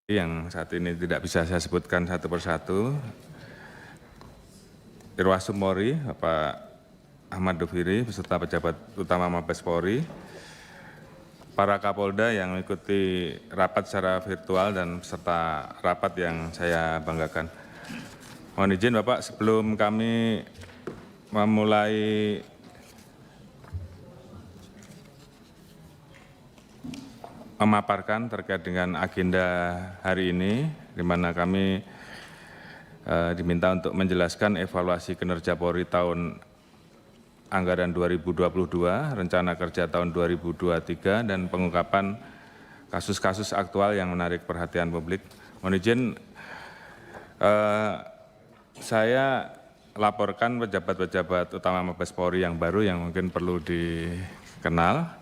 yang saat ini tidak bisa saya sebutkan satu persatu. Irwasum Polri, Bapak Ahmad Doviri, beserta pejabat utama Mabes Polri, para Kapolda yang mengikuti rapat secara virtual dan beserta rapat yang saya banggakan. Mohon izin Bapak, sebelum kami memulai memaparkan terkait dengan agenda hari ini, di mana kami diminta untuk menjelaskan evaluasi kinerja Polri tahun anggaran 2022, rencana kerja tahun 2023, dan pengungkapan kasus-kasus aktual yang menarik perhatian publik. Mohon izin saya laporkan pejabat-pejabat utama Mabes Polri yang baru yang mungkin perlu dikenal.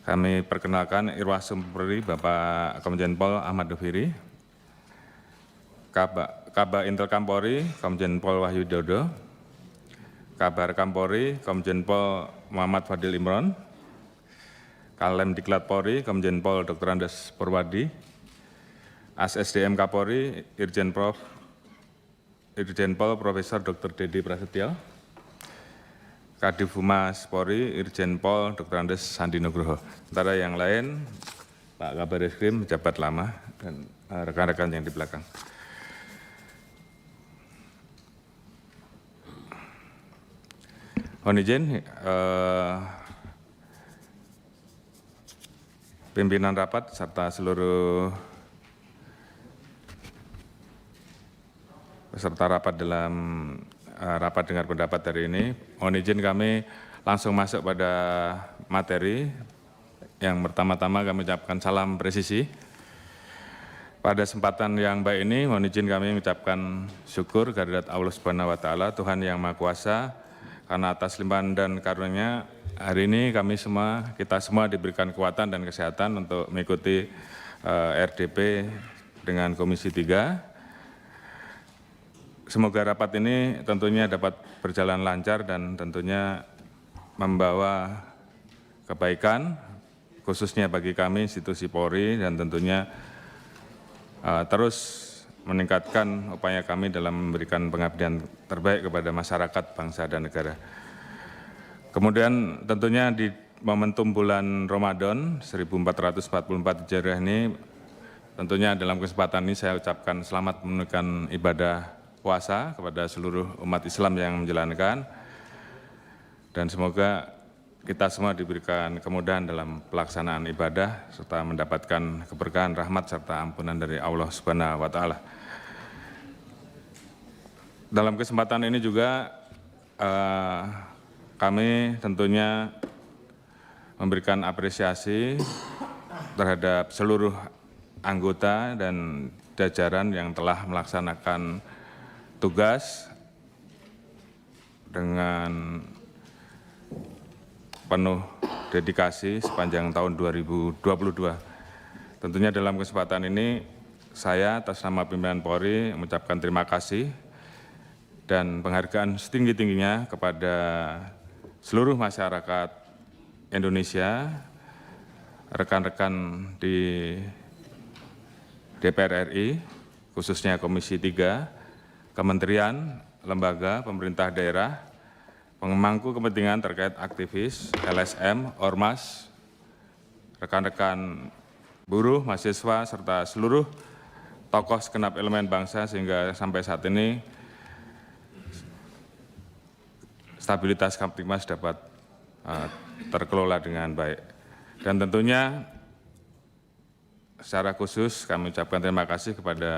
Kami perkenalkan Irwasum Polri Bapak Komjen Pol Ahmad Doviri, Kabak Intelkam Polri Komjen Pol Wahyu Dodo, Kabar Kampolri Komjen Pol Muhammad Fadil Imron, Kalem Diklat Polri Komjen Pol Dr. Andes Purwadi, ASSDM Kapolri Irjen Pol Profesor Dr. Dede Prasetyo, Kadif Humas Polri Irjen Pol Dr. Andes Sandi Nugroho. Antara yang lain Pak Kabar Eskrim, pejabat lama, dan rekan-rekan yang di belakang. Mohon izin, pimpinan rapat serta seluruh peserta rapat dalam rapat dengar pendapat hari ini. Mohon izin kami langsung masuk pada materi. Yang pertama-tama kami ucapkan salam presisi. Pada kesempatan yang baik ini, mohon izin kami mengucapkan syukur kehadirat Allah Subhanahu wa Ta'ala, Tuhan yang Maha Kuasa, karena atas limpahan dan karunia hari ini kita semua diberikan kekuatan dan kesehatan untuk mengikuti RDP dengan Komisi 3. Semoga rapat ini tentunya dapat berjalan lancar dan tentunya membawa kebaikan, khususnya bagi kami institusi Polri, dan tentunya terus meningkatkan upaya kami dalam memberikan pengabdian terbaik kepada masyarakat, bangsa, dan negara. Kemudian tentunya di momentum bulan Ramadan 1444 Hijriah ini, tentunya dalam kesempatan ini saya ucapkan selamat menunaikan ibadah puasa kepada seluruh umat Islam yang menjalankan, dan semoga kita semua diberikan kemudahan dalam pelaksanaan ibadah serta mendapatkan keberkahan, rahmat, serta ampunan dari Allah Subhanahu wa Ta'ala. Dalam kesempatan ini juga kami tentunya memberikan apresiasi terhadap seluruh anggota dan jajaran yang telah melaksanakan tugas dengan penuh dedikasi sepanjang tahun 2022. Tentunya dalam kesempatan ini saya atas nama pimpinan Polri mengucapkan terima kasih dan penghargaan setinggi-tingginya kepada seluruh masyarakat Indonesia, rekan-rekan di DPR RI, khususnya Komisi 3, kementerian, lembaga, pemerintah daerah, pemangku kepentingan terkait aktivis, LSM, Ormas, rekan-rekan buruh, mahasiswa, serta seluruh tokoh segenap elemen bangsa, sehingga sampai saat ini stabilitas Kamtibmas dapat terkelola dengan baik. Dan tentunya secara khusus kami ucapkan terima kasih kepada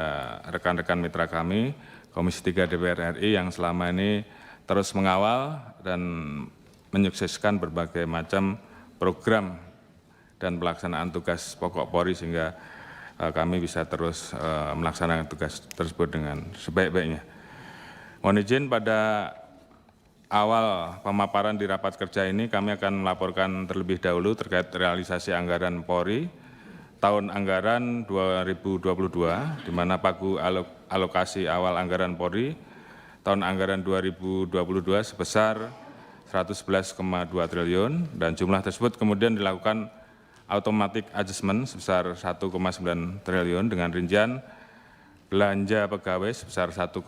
rekan-rekan mitra kami, Komisi 3 DPR RI yang selama ini terus mengawal dan menyukseskan berbagai macam program dan pelaksanaan tugas pokok Polri, sehingga kami bisa terus melaksanakan tugas tersebut dengan sebaik-baiknya. Mohon izin pada awal pemaparan di rapat kerja ini kami akan melaporkan terlebih dahulu terkait realisasi anggaran Polri tahun anggaran 2022, di mana pagu alokasi awal anggaran Polri tahun anggaran 2022 sebesar 111,2 triliun, dan jumlah tersebut kemudian dilakukan automatic adjustment sebesar 1,9 triliun dengan rincian belanja pegawai sebesar 1,67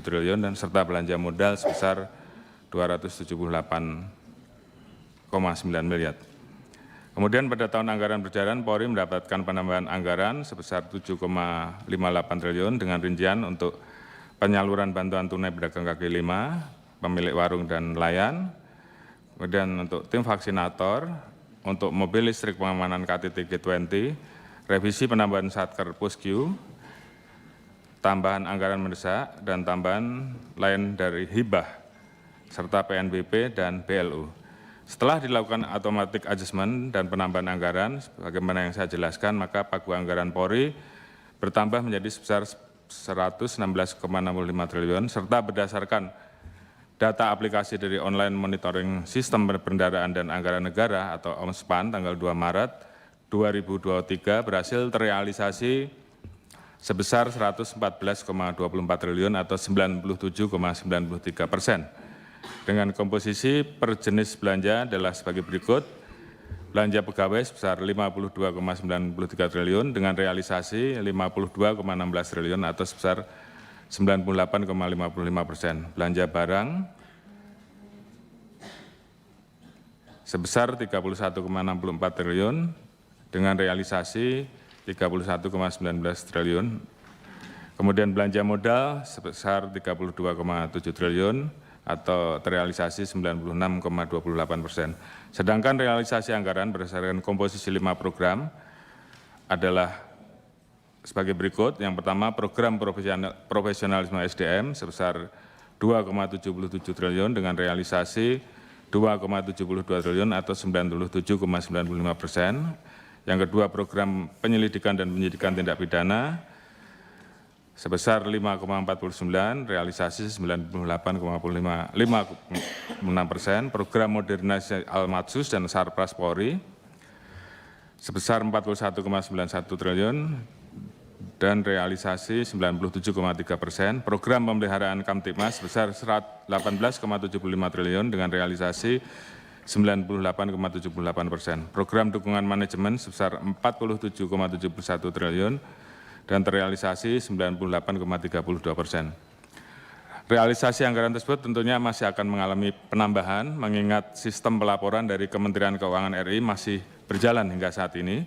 triliun dan serta belanja modal sebesar 278,9 miliar. Kemudian pada tahun anggaran berjalan, Polri mendapatkan penambahan anggaran sebesar 7,58 triliun dengan rincian untuk penyaluran bantuan tunai pedagang kaki lima, pemilik warung dan nelayan, kemudian untuk tim vaksinator, untuk mobil listrik pengamanan KTT G20, revisi penambahan Satker Pusku, tambahan anggaran mendesak, dan tambahan lain dari hibah, serta PNBP dan BLU. Setelah dilakukan automatic adjustment dan penambahan anggaran, sebagaimana yang saya jelaskan, maka pagu anggaran Polri bertambah menjadi sebesar 116,65 triliun, serta berdasarkan data aplikasi dari online monitoring sistem pendanaan dan anggaran negara atau OMSPAN tanggal 2 Maret 2023 berhasil terrealisasi sebesar 114,24 triliun atau 97,93%. Dengan komposisi per jenis belanja adalah sebagai berikut. Belanja pegawai sebesar 52,93 triliun dengan realisasi 52,16 triliun atau sebesar 98,55%. Belanja barang sebesar 31,64 triliun dengan realisasi 31,19 triliun. Kemudian belanja modal sebesar 32,7 triliun atau terrealisasi 96,28%. Sedangkan realisasi anggaran berdasarkan komposisi 5 program adalah sebagai berikut. Yang pertama, program profesionalisme SDM sebesar 2,77 triliun dengan realisasi 2,72 triliun atau 97,95%. Yang kedua, program penyelidikan dan penyidikan tindak pidana sebesar 5,49, realisasi 98,56%. Program modernisasi Almatsus dan Sarpras Polri sebesar 41,91 triliun dan realisasi 97,3%. Program pemeliharaan Kamtipmas sebesar 18,75 triliun dengan realisasi 98,78%. Program dukungan manajemen sebesar 47,71 triliun dan terrealisasi 98,32%. Realisasi anggaran tersebut tentunya masih akan mengalami penambahan mengingat sistem pelaporan dari Kementerian Keuangan RI masih berjalan hingga saat ini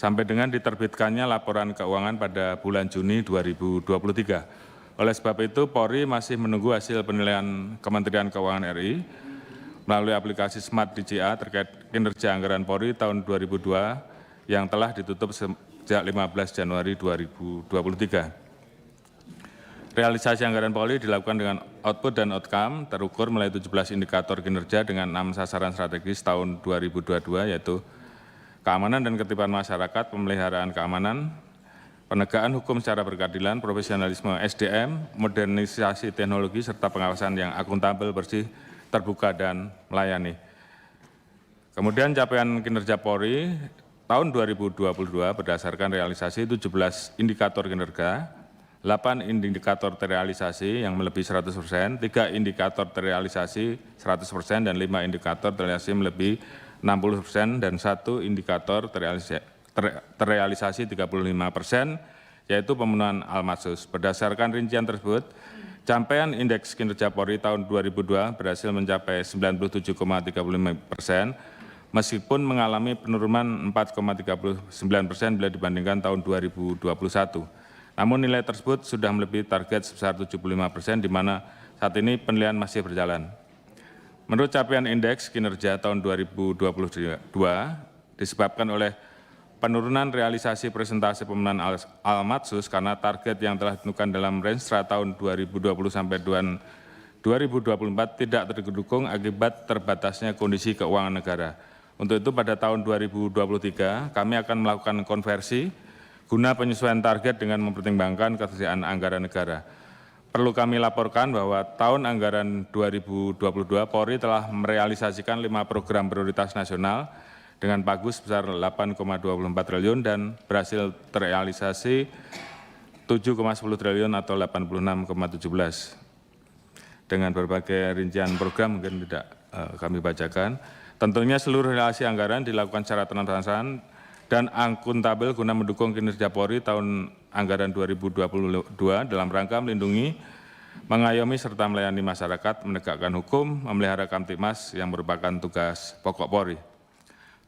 sampai dengan diterbitkannya laporan keuangan pada bulan Juni 2023. Oleh sebab itu, Polri masih menunggu hasil penilaian Kementerian Keuangan RI melalui aplikasi Smart DJA terkait kinerja anggaran Polri tahun 2002 yang telah ditutup sejak 15 Januari 2023. Realisasi anggaran Polri dilakukan dengan output dan outcome terukur melalui 17 indikator kinerja dengan 6 sasaran strategis tahun 2022 yaitu keamanan dan ketertiban masyarakat, pemeliharaan keamanan, penegakan hukum secara berkeadilan, profesionalisme SDM, modernisasi teknologi, serta pengawasan yang akuntabel, bersih, terbuka, dan melayani. Kemudian capaian kinerja Polri tahun 2022 berdasarkan realisasi 17 indikator kinerja, 8 indikator terrealisasi yang melebihi 100%, 3 indikator terrealisasi 100%, dan 5 indikator terrealisasi melebihi 60%, dan 1 indikator terrealisasi 35%, yaitu pemenuhan Almatsus. Berdasarkan rincian tersebut, capaian indeks kinerja Polri tahun 2002 berhasil mencapai 97,35%, meskipun mengalami penurunan 4,39% bila dibandingkan tahun 2021. Namun nilai tersebut sudah melebihi target sebesar 75%, di mana saat ini penilaian masih berjalan. Menurut capaian indeks kinerja tahun 2022 disebabkan oleh penurunan realisasi presentasi pemenuhan Almatsus karena target yang telah ditentukan dalam Renstra tahun 2020 sampai 2024 tidak terdukung akibat terbatasnya kondisi keuangan negara. Untuk itu pada tahun 2023 kami akan melakukan konversi guna penyesuaian target dengan mempertimbangkan ketersediaan anggaran negara. Perlu kami laporkan bahwa tahun anggaran 2022 Polri telah merealisasikan 5 program prioritas nasional dengan pagu sebesar 8,24 triliun dan berhasil terrealisasi 7,10 triliun atau 86,17. Dengan berbagai rincian program mungkin tidak kami bacakan. Tentunya seluruh relasi anggaran dilakukan secara transparan dan akuntabel guna mendukung kinerja Polri tahun anggaran 2022 dalam rangka melindungi, mengayomi serta melayani masyarakat, menegakkan hukum, memelihara Kamtibmas yang merupakan tugas pokok Polri.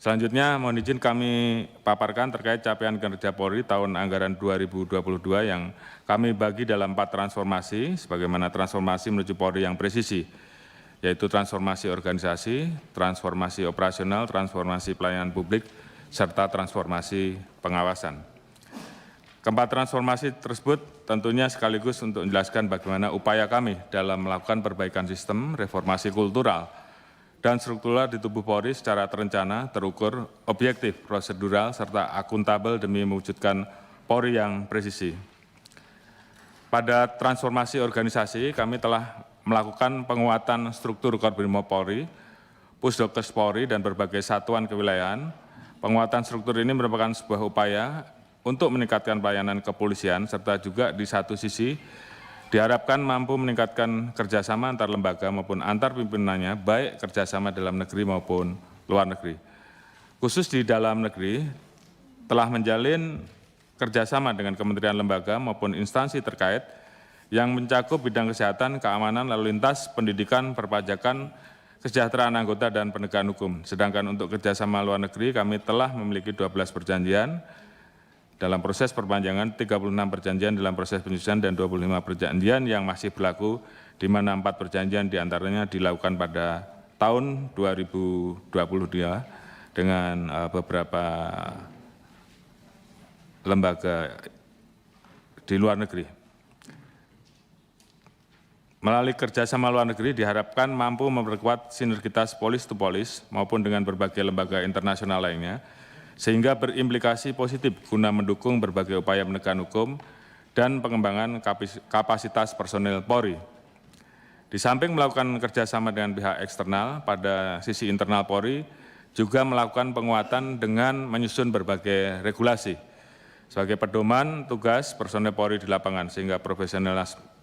Selanjutnya mohon izin kami paparkan terkait capaian kinerja Polri tahun anggaran 2022 yang kami bagi dalam 4 transformasi sebagaimana transformasi menuju Polri yang presisi, yaitu transformasi organisasi, transformasi operasional, transformasi pelayanan publik, serta transformasi pengawasan. Keempat transformasi tersebut tentunya sekaligus untuk menjelaskan bagaimana upaya kami dalam melakukan perbaikan sistem, reformasi kultural, dan struktural di tubuh Polri secara terencana, terukur, objektif, prosedural, serta akuntabel demi mewujudkan Polri yang presisi. Pada transformasi organisasi, kami telah melakukan penguatan struktur Korbrimop Polri, Pusdokes Polri, dan berbagai satuan kewilayahan. Penguatan struktur ini merupakan sebuah upaya untuk meningkatkan pelayanan kepolisian, serta juga di satu sisi diharapkan mampu meningkatkan kerjasama antar lembaga maupun antar pimpinannya, baik kerjasama dalam negeri maupun luar negeri. Khusus di dalam negeri, telah menjalin kerjasama dengan kementerian lembaga maupun instansi terkait yang mencakup bidang kesehatan, keamanan, lalu lintas, pendidikan, perpajakan, kesejahteraan anggota, dan penegakan hukum. Sedangkan untuk kerjasama luar negeri, kami telah memiliki 12 perjanjian, dalam proses perpanjangan 36 perjanjian dalam proses penyusunan dan 25 perjanjian yang masih berlaku, di mana 4 perjanjian diantaranya dilakukan pada tahun 2022 dengan beberapa lembaga di luar negeri. Melalui kerjasama luar negeri diharapkan mampu memperkuat sinergitas polis to polis maupun dengan berbagai lembaga internasional lainnya, sehingga berimplikasi positif guna mendukung berbagai upaya penegakan hukum dan pengembangan kapasitas personil Polri. Di samping melakukan kerjasama dengan pihak eksternal, pada sisi internal Polri juga melakukan penguatan dengan menyusun berbagai regulasi sebagai pedoman tugas personil Polri di lapangan, sehingga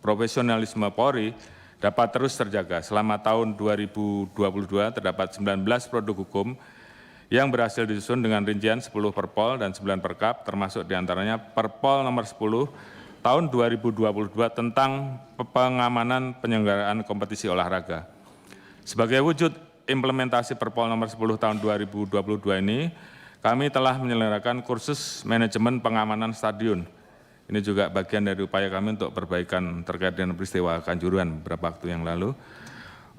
profesionalisme Polri dapat terus terjaga. Selama tahun 2022 terdapat 19 produk hukum yang berhasil disusun dengan rincian 10 Perpol dan 9 Perkap, termasuk diantaranya Perpol nomor 10 tahun 2022 tentang pengamanan penyelenggaraan kompetisi olahraga. Sebagai wujud implementasi Perpol nomor 10 tahun 2022 ini, kami telah menyelenggarakan kursus manajemen pengamanan stadion. Ini juga bagian dari upaya kami untuk perbaikan terkait dengan peristiwa Kanjuruhan beberapa waktu yang lalu.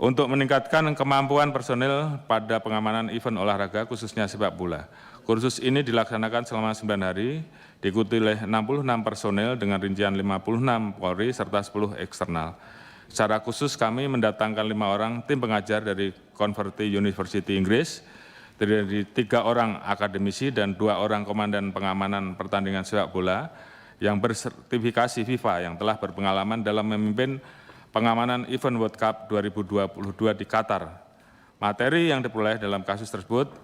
Untuk meningkatkan kemampuan personil pada pengamanan event olahraga khususnya sepak bola. Kursus ini dilaksanakan selama 9 hari, diikuti oleh 66 personil dengan rincian 56 Polri serta 10 eksternal. Secara khusus kami mendatangkan 5 orang tim pengajar dari Converti University Inggris, terdiri dari 3 orang akademisi dan 2 orang komandan pengamanan pertandingan sepak bola yang bersertifikasi FIFA yang telah berpengalaman dalam memimpin pengamanan event World Cup 2022 di Qatar. Materi yang diperoleh dalam kasus tersebut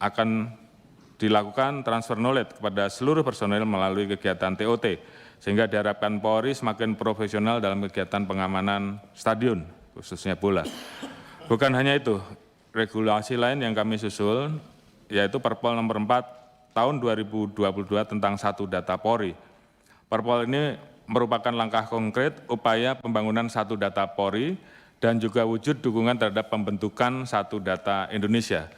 akan dilakukan transfer knowledge kepada seluruh personel melalui kegiatan TOT, sehingga diharapkan Polri semakin profesional dalam kegiatan pengamanan stadion, khususnya bola. Bukan hanya itu, regulasi lain yang kami susul, yaitu Perpol nomor 4 tahun 2022 tentang satu data Polri. Perpol ini merupakan langkah konkret upaya pembangunan satu data Polri dan juga wujud dukungan terhadap pembentukan satu data Indonesia.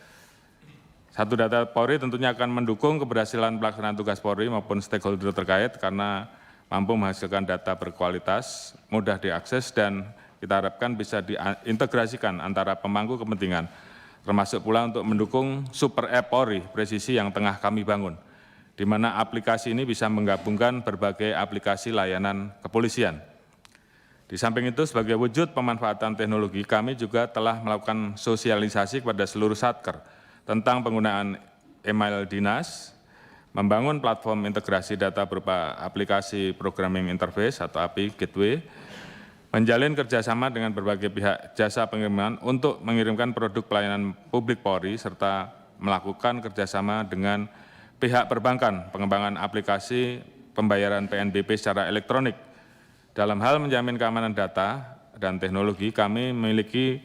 Satu data Polri tentunya akan mendukung keberhasilan pelaksanaan tugas Polri maupun stakeholder terkait karena mampu menghasilkan data berkualitas, mudah diakses, dan kita harapkan bisa diintegrasikan antara pemangku kepentingan, termasuk pula untuk mendukung super app Polri presisi yang tengah kami bangun, di mana aplikasi ini bisa menggabungkan berbagai aplikasi layanan kepolisian. Di samping itu, sebagai wujud pemanfaatan teknologi, kami juga telah melakukan sosialisasi kepada seluruh satker tentang penggunaan email dinas, membangun platform integrasi data berupa aplikasi programming interface atau API Gateway, menjalin kerjasama dengan berbagai pihak jasa pengiriman untuk mengirimkan produk pelayanan publik Polri, serta melakukan kerjasama dengan pihak perbankan, pengembangan aplikasi pembayaran PNBP secara elektronik. Dalam hal menjamin keamanan data dan teknologi, kami memiliki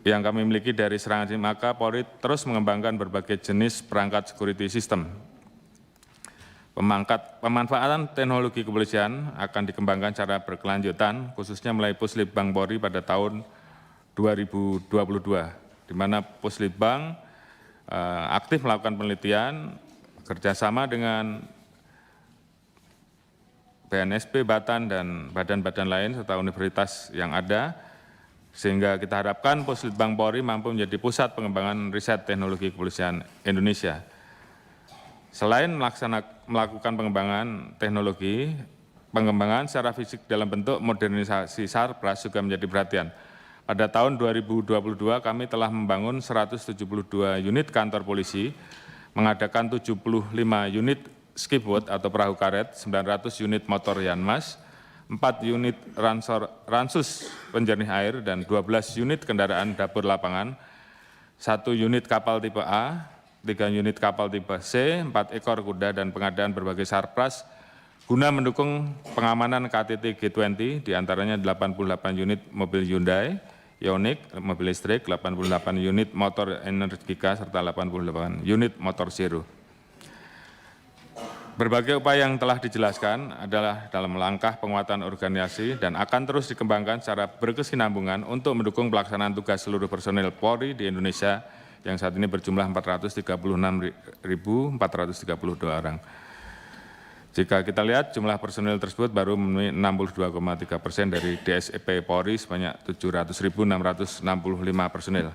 yang kami miliki dari serangan ini, maka Polri terus mengembangkan berbagai jenis perangkat security system. Pemanfaatan teknologi kepolisian akan dikembangkan secara berkelanjutan, khususnya mulai Puslitbang Polri pada tahun 2022, di mana Puslitbang aktif melakukan penelitian kerjasama dengan BNSP, Batan, dan badan-badan lain serta universitas yang ada, sehingga kita harapkan Puslitbang Polri mampu menjadi pusat pengembangan riset teknologi kepolisian Indonesia. Selain melakukan pengembangan teknologi, pengembangan secara fisik dalam bentuk modernisasi Sarpras juga menjadi perhatian. Pada tahun 2022 kami telah membangun 172 unit kantor polisi, mengadakan 75 unit skipboat atau perahu karet, 900 unit motor Yanmas, 4 unit ransus penjernih air, dan 12 unit kendaraan dapur lapangan, 1 unit kapal tipe A, 3 unit kapal tipe C, 4 ekor kuda, dan pengadaan berbagai sarpras guna mendukung pengamanan KTT G20, diantaranya 88 unit mobil Hyundai Ioniq, mobil listrik, 88 unit motor Energica, serta 88 unit motor Zero. Berbagai upaya yang telah dijelaskan adalah dalam langkah penguatan organisasi dan akan terus dikembangkan secara berkesinambungan untuk mendukung pelaksanaan tugas seluruh personel Polri di Indonesia yang saat ini berjumlah 436.432 orang. Jika kita lihat jumlah personel tersebut baru memenuhi 62,3% dari DSEP Polri sebanyak 700.665 personel.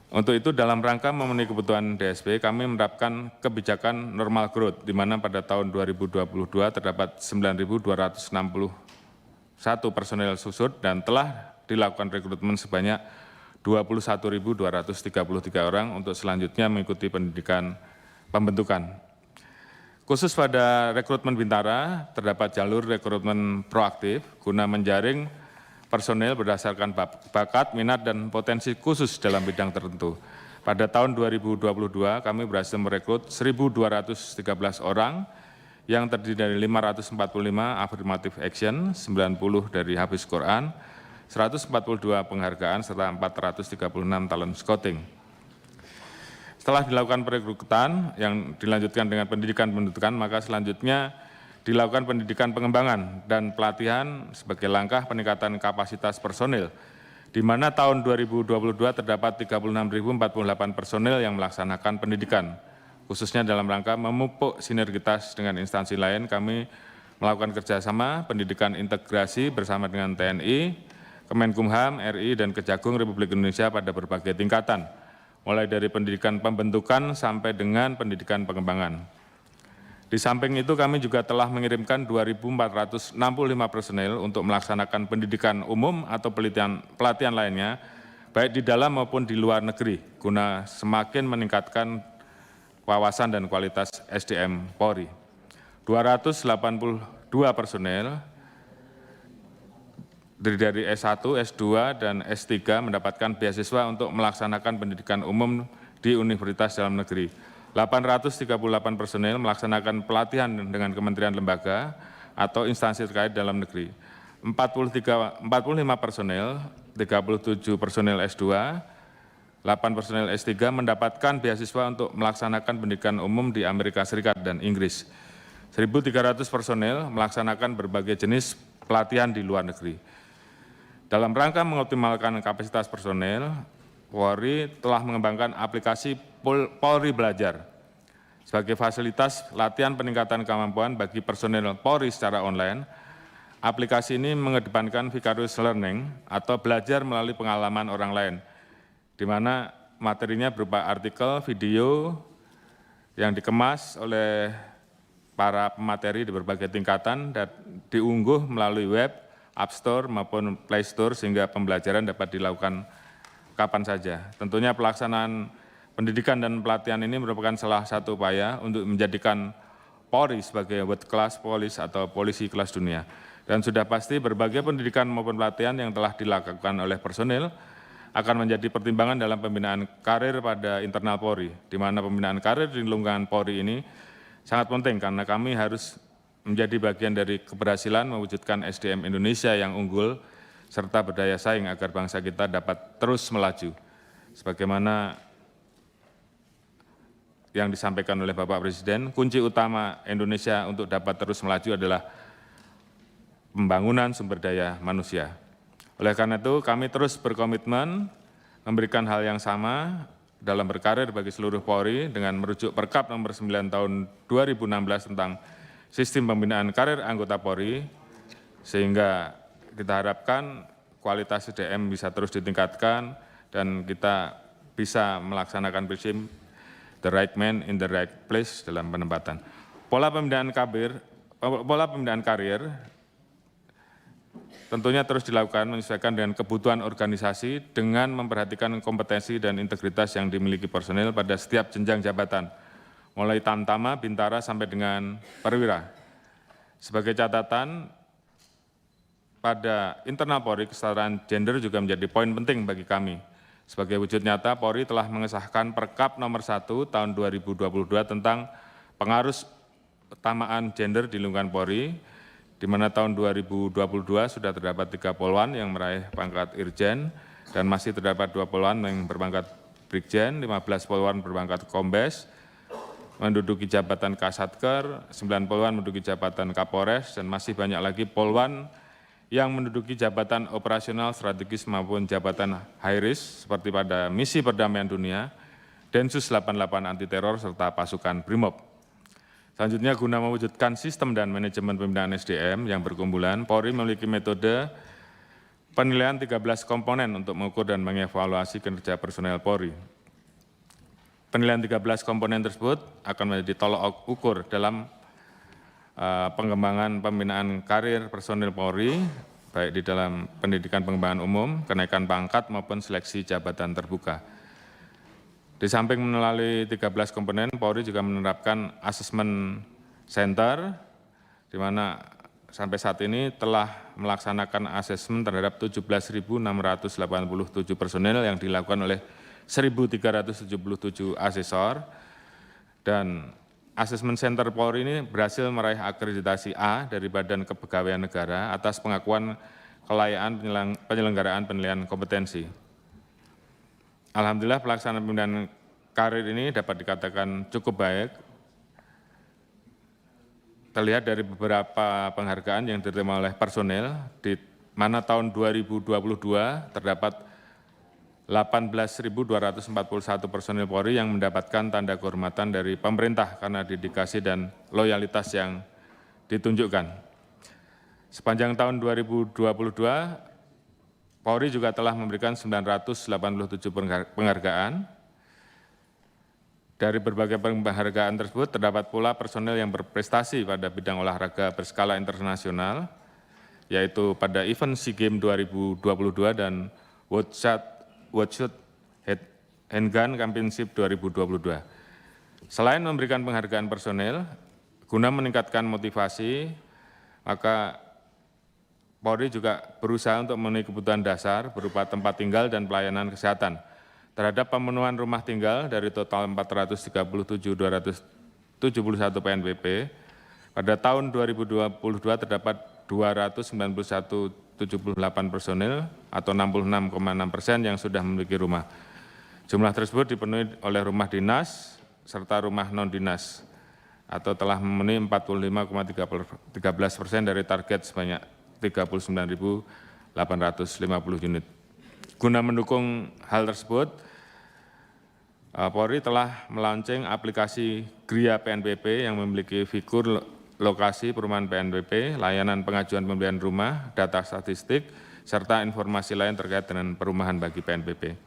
Untuk itu dalam rangka memenuhi kebutuhan DSP, kami menerapkan kebijakan normal growth, di mana pada tahun 2022 terdapat 9.261 personel susut dan telah dilakukan rekrutmen sebanyak 21.233 orang untuk selanjutnya mengikuti pendidikan pembentukan. Khusus pada rekrutmen Bintara, terdapat jalur rekrutmen proaktif guna menjaring personel berdasarkan bakat, minat, dan potensi khusus dalam bidang tertentu. Pada tahun 2022, kami berhasil merekrut 1.213 orang yang terdiri dari 545 affirmative action, 90 dari Hafiz Quran, 142 penghargaan, serta 436 talent scouting. Setelah dilakukan perekrutan yang dilanjutkan dengan pendidikan pendidikan, maka selanjutnya dilakukan pendidikan pengembangan dan pelatihan sebagai langkah peningkatan kapasitas personil, di mana tahun 2022 terdapat 36.048 personil yang melaksanakan pendidikan. Khususnya dalam rangka memupuk sinergitas dengan instansi lain, kami melakukan kerjasama pendidikan integrasi bersama dengan TNI, Kemenkumham, RI, dan Kejagung Republik Indonesia pada berbagai tingkatan, mulai dari pendidikan pembentukan sampai dengan pendidikan pengembangan. Di samping itu kami juga telah mengirimkan 2.465 personel untuk melaksanakan pendidikan umum atau pelatihan lainnya, baik di dalam maupun di luar negeri, guna semakin meningkatkan wawasan dan kualitas SDM Polri. 282 personel dari S1, S2, dan S3 mendapatkan beasiswa untuk melaksanakan pendidikan umum di universitas dalam negeri. 838 personel melaksanakan pelatihan dengan kementerian lembaga atau instansi terkait dalam negeri. 45 personel, 37 personel S2, 8 personel S3 mendapatkan beasiswa untuk melaksanakan pendidikan umum di Amerika Serikat dan Inggris. 1.300 personel melaksanakan berbagai jenis pelatihan di luar negeri. Dalam rangka mengoptimalkan kapasitas personel, Polri telah mengembangkan aplikasi Polri Belajar sebagai fasilitas latihan peningkatan kemampuan bagi personel Polri secara online. Aplikasi ini mengedepankan vicarious learning atau belajar melalui pengalaman orang lain, di mana materinya berupa artikel, video yang dikemas oleh para pemateri di berbagai tingkatan dan diunggah melalui web, App Store maupun Play Store, sehingga pembelajaran dapat dilakukan kapan saja. Tentunya pelaksanaan pendidikan dan pelatihan ini merupakan salah satu upaya untuk menjadikan Polri sebagai world class police atau polisi kelas dunia. Dan sudah pasti berbagai pendidikan maupun pelatihan yang telah dilakukan oleh personil akan menjadi pertimbangan dalam pembinaan karir pada internal Polri, di mana pembinaan karir di lingkungan Polri ini sangat penting karena kami harus menjadi bagian dari keberhasilan mewujudkan SDM Indonesia yang unggul, serta berdaya saing agar bangsa kita dapat terus melaju. Sebagaimana yang disampaikan oleh Bapak Presiden, kunci utama Indonesia untuk dapat terus melaju adalah pembangunan sumber daya manusia. Oleh karena itu, kami terus berkomitmen memberikan hal yang sama dalam berkarir bagi seluruh Polri dengan merujuk Perkap nomor 9 tahun 2016 tentang sistem pembinaan karir anggota Polri, sehingga kita harapkan kualitas SDM bisa terus ditingkatkan dan kita bisa melaksanakan prinsip the right man in the right place dalam penempatan. Pola pembinaan karir tentunya terus dilakukan menyesuaikan dengan kebutuhan organisasi dengan memperhatikan kompetensi dan integritas yang dimiliki personel pada setiap jenjang jabatan, mulai tamtama, bintara, sampai dengan perwira. Sebagai catatan, pada internal Polri, kesetaraan gender juga menjadi poin penting bagi kami. Sebagai wujud nyata, Polri telah mengesahkan Perkap nomor 1 tahun 2022 tentang pengaruh utamaan gender di lingkungan Polri, di mana tahun 2022 sudah terdapat 3 polwan yang meraih pangkat Irjen, dan masih terdapat 2 polwan yang berpangkat Brigjen, 15 polwan berpangkat Kombes, menduduki jabatan Kasatker, 9 polwan menduduki jabatan Kapolres, dan masih banyak lagi polwan yang menduduki jabatan operasional strategis maupun jabatan high risk seperti pada misi perdamaian dunia, Densus 88 anti teror, serta pasukan Brimob. Selanjutnya, guna mewujudkan sistem dan manajemen pembinaan SDM yang berkumpulan, Polri memiliki metode penilaian 13 komponen untuk mengukur dan mengevaluasi kinerja personel Polri. Penilaian 13 komponen tersebut akan menjadi tolok ukur dalam pengembangan pembinaan karir personil Polri, baik di dalam pendidikan pengembangan umum, kenaikan pangkat maupun seleksi jabatan terbuka. Di samping melalui 13 komponen, Polri juga menerapkan asesmen center, di mana sampai saat ini telah melaksanakan asesmen terhadap 17.687 personel yang dilakukan oleh 1.377 asesor, dan asesmen center Polri ini berhasil meraih akreditasi A dari Badan Kepegawaian Negara atas pengakuan kelayaan penyelenggaraan penilaian kompetensi. Alhamdulillah, pelaksanaan pembinaan karir ini dapat dikatakan cukup baik. Terlihat dari beberapa penghargaan yang diterima oleh personel, di mana tahun 2022 terdapat 18.241 personel Polri yang mendapatkan tanda kehormatan dari pemerintah karena dedikasi dan loyalitas yang ditunjukkan. Sepanjang tahun 2022, Polri juga telah memberikan 987 penghargaan. Dari berbagai penghargaan tersebut, terdapat pula personel yang berprestasi pada bidang olahraga berskala internasional, yaitu pada event SEA Games 2022 dan World Shot Handgun Championship 2022. Selain memberikan penghargaan personel, guna meningkatkan motivasi, maka Polri juga berusaha untuk memenuhi kebutuhan dasar berupa tempat tinggal dan pelayanan kesehatan. Terhadap pemenuhan rumah tinggal dari total 437.271 PNBP, pada tahun 2022 terdapat 291.78 personil atau 66,6% yang sudah memiliki rumah. Jumlah tersebut dipenuhi oleh rumah dinas serta rumah non-dinas atau telah memenuhi 45,13% dari target sebanyak 39.850 unit. Guna mendukung hal tersebut, Polri telah melaunching aplikasi Gria PNBP yang memiliki figur lokasi perumahan PNBP, layanan pengajuan pembelian rumah, data statistik, serta informasi lain terkait dengan perumahan bagi PNBP.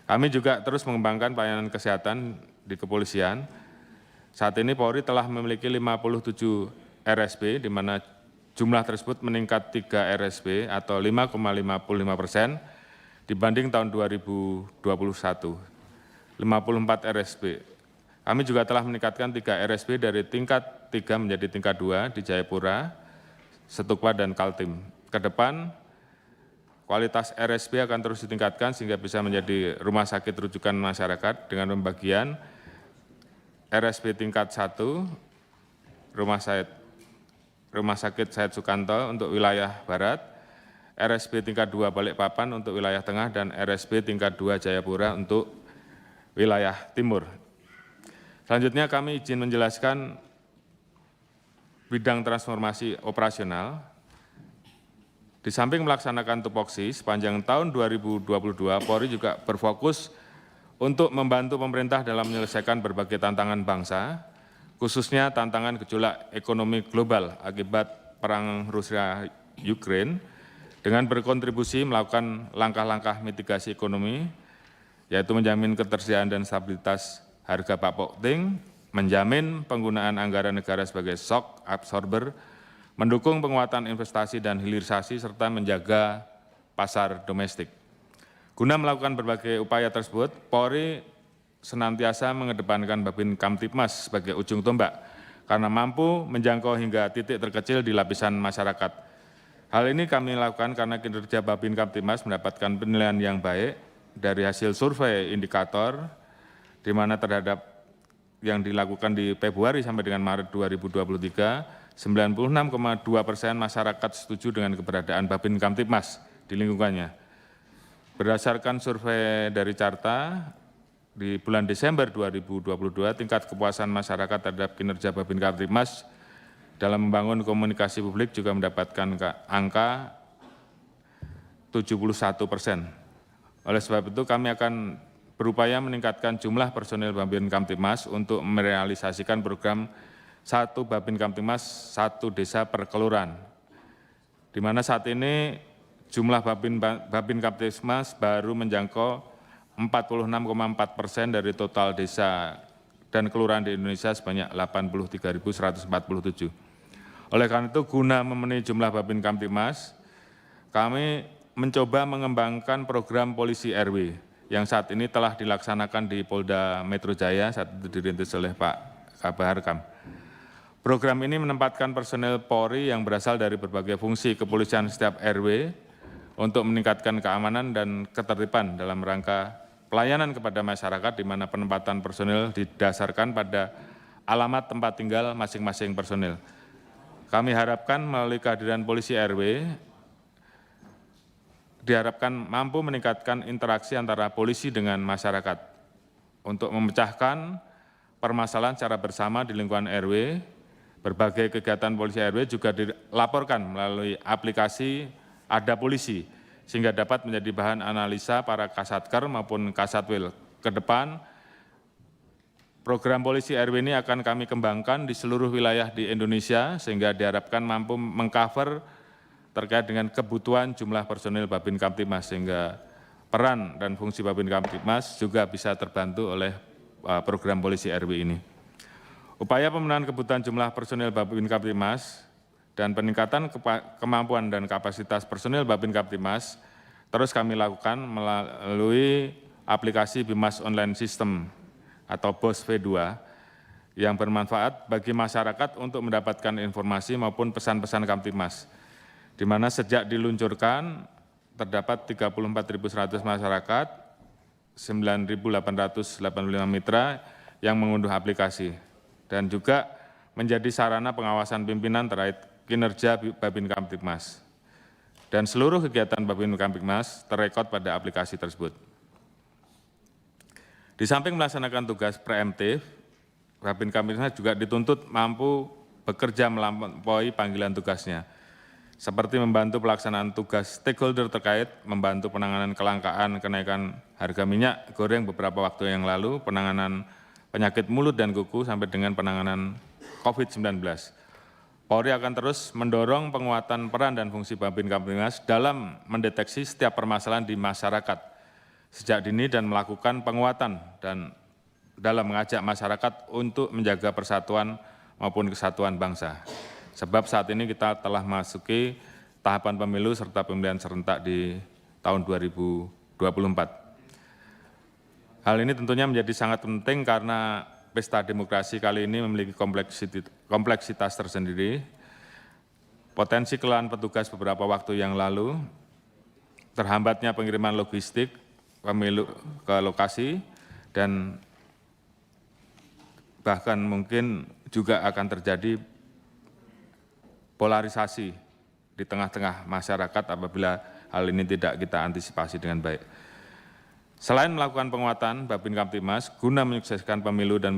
Kami juga terus mengembangkan pelayanan kesehatan di kepolisian. Saat ini Polri telah memiliki 57 RSP, di mana jumlah tersebut meningkat 3 RSP atau 5,55% dibanding tahun 2021, 54 RSP. Kami juga telah meningkatkan 3 RSP dari tingkat 3 menjadi tingkat 2 di Jayapura, Setukwa, dan Kaltim. Ke depan, kualitas RSP akan terus ditingkatkan sehingga bisa menjadi rumah sakit rujukan masyarakat dengan pembagian RSP tingkat 1, Rumah Sakit Said Sukanto untuk wilayah Barat, RSB tingkat 2 Balikpapan untuk wilayah tengah, dan RSB tingkat 2 Jayapura untuk wilayah timur. Selanjutnya kami izin menjelaskan bidang transformasi operasional. Di samping melaksanakan tupoksi, sepanjang tahun 2022, Polri juga berfokus untuk membantu pemerintah dalam menyelesaikan berbagai tantangan bangsa, khususnya tantangan gejolak ekonomi global akibat perang Rusia-Ukraine, dengan berkontribusi melakukan langkah-langkah mitigasi ekonomi, yaitu menjamin ketersediaan dan stabilitas harga pokok penting, menjamin penggunaan anggaran negara sebagai shock absorber, mendukung penguatan investasi dan hilirisasi, serta menjaga pasar domestik. Guna melakukan berbagai upaya tersebut, Polri senantiasa mengedepankan Babin Kamtibmas sebagai ujung tombak, karena mampu menjangkau hingga titik terkecil di lapisan masyarakat. Hal ini kami lakukan karena kinerja Babin Kamtibmas mendapatkan penilaian yang baik dari hasil survei indikator, di mana terhadap yang dilakukan di Februari sampai dengan Maret 2023, 96,2% masyarakat setuju dengan keberadaan Babin Kamtibmas di lingkungannya. Berdasarkan survei dari Carta, di bulan Desember 2022, tingkat kepuasan masyarakat terhadap kinerja Babin Kamtibmas dalam membangun komunikasi publik juga mendapatkan angka 71%. Oleh sebab itu, kami akan berupaya meningkatkan jumlah personil Babin Kamtibmas untuk merealisasikan program 1 Babin Kamtibmas 1 desa per kelurahan, di mana saat ini jumlah Babin Kamtibmas baru menjangkau 46,4% dari total desa dan kelurahan di Indonesia sebanyak 83.147. Oleh karena itu, guna memenuhi jumlah Babin Kamtibmas, kami mencoba mengembangkan program polisi RW yang saat ini telah dilaksanakan di Polda Metro Jaya, saat itu dirintis oleh Pak Kabar Harkam. Program ini menempatkan personel Polri yang berasal dari berbagai fungsi kepolisian setiap RW untuk meningkatkan keamanan dan ketertiban dalam rangka pelayanan kepada masyarakat, di mana penempatan personel didasarkan pada alamat tempat tinggal masing-masing personel. Kami harapkan melalui kehadiran polisi RW, diharapkan mampu meningkatkan interaksi antara polisi dengan masyarakat untuk memecahkan permasalahan secara bersama di lingkungan RW. Berbagai kegiatan polisi RW juga dilaporkan melalui aplikasi Ada Polisi, sehingga dapat menjadi bahan analisa para Kasatker maupun Kasatwil. Ke depan, program polisi RW ini akan kami kembangkan di seluruh wilayah di Indonesia, sehingga diharapkan mampu mengcover terkait dengan kebutuhan jumlah personil Babin Kamtibmas, sehingga peran dan fungsi Babin Kamtibmas juga bisa terbantu oleh program polisi RW ini. Upaya pemenuhan kebutuhan jumlah personil Babin Kamtibmas dan peningkatan kemampuan dan kapasitas personil Babin Kamtibmas terus kami lakukan melalui aplikasi Bimas Online System atau BOS V2 yang bermanfaat bagi masyarakat untuk mendapatkan informasi maupun pesan-pesan Kamtibmas, di mana sejak diluncurkan terdapat 34.100 masyarakat, 9.885 mitra yang mengunduh aplikasi, dan juga menjadi sarana pengawasan pimpinan terkait kinerja Babin Kamtibmas. Dan seluruh kegiatan Babin Kamtibmas terrekod pada aplikasi tersebut. Di samping melaksanakan tugas preemptif, Babin Kamtibmas juga dituntut mampu bekerja melampaui panggilan tugasnya, seperti membantu pelaksanaan tugas stakeholder terkait, membantu penanganan kelangkaan kenaikan harga minyak goreng beberapa waktu yang lalu, penanganan penyakit mulut dan kuku, sampai dengan penanganan COVID-19. Polri akan terus mendorong penguatan peran dan fungsi Babin Kamtibmas dalam mendeteksi setiap permasalahan di masyarakat sejak dini dan melakukan penguatan dan dalam mengajak masyarakat untuk menjaga persatuan maupun kesatuan bangsa. Sebab saat ini kita telah memasuki tahapan pemilu serta pemilihan serentak di tahun 2024. Hal ini tentunya menjadi sangat penting karena pesta demokrasi kali ini memiliki kompleksitas tersendiri. Potensi kelelahan petugas beberapa waktu yang lalu, terhambatnya pengiriman logistik pemilu ke lokasi, dan bahkan mungkin juga akan terjadi polarisasi di tengah-tengah masyarakat apabila hal ini tidak kita antisipasi dengan baik. Selain melakukan penguatan Babin Kamtibmas guna menyukseskan pemilu dan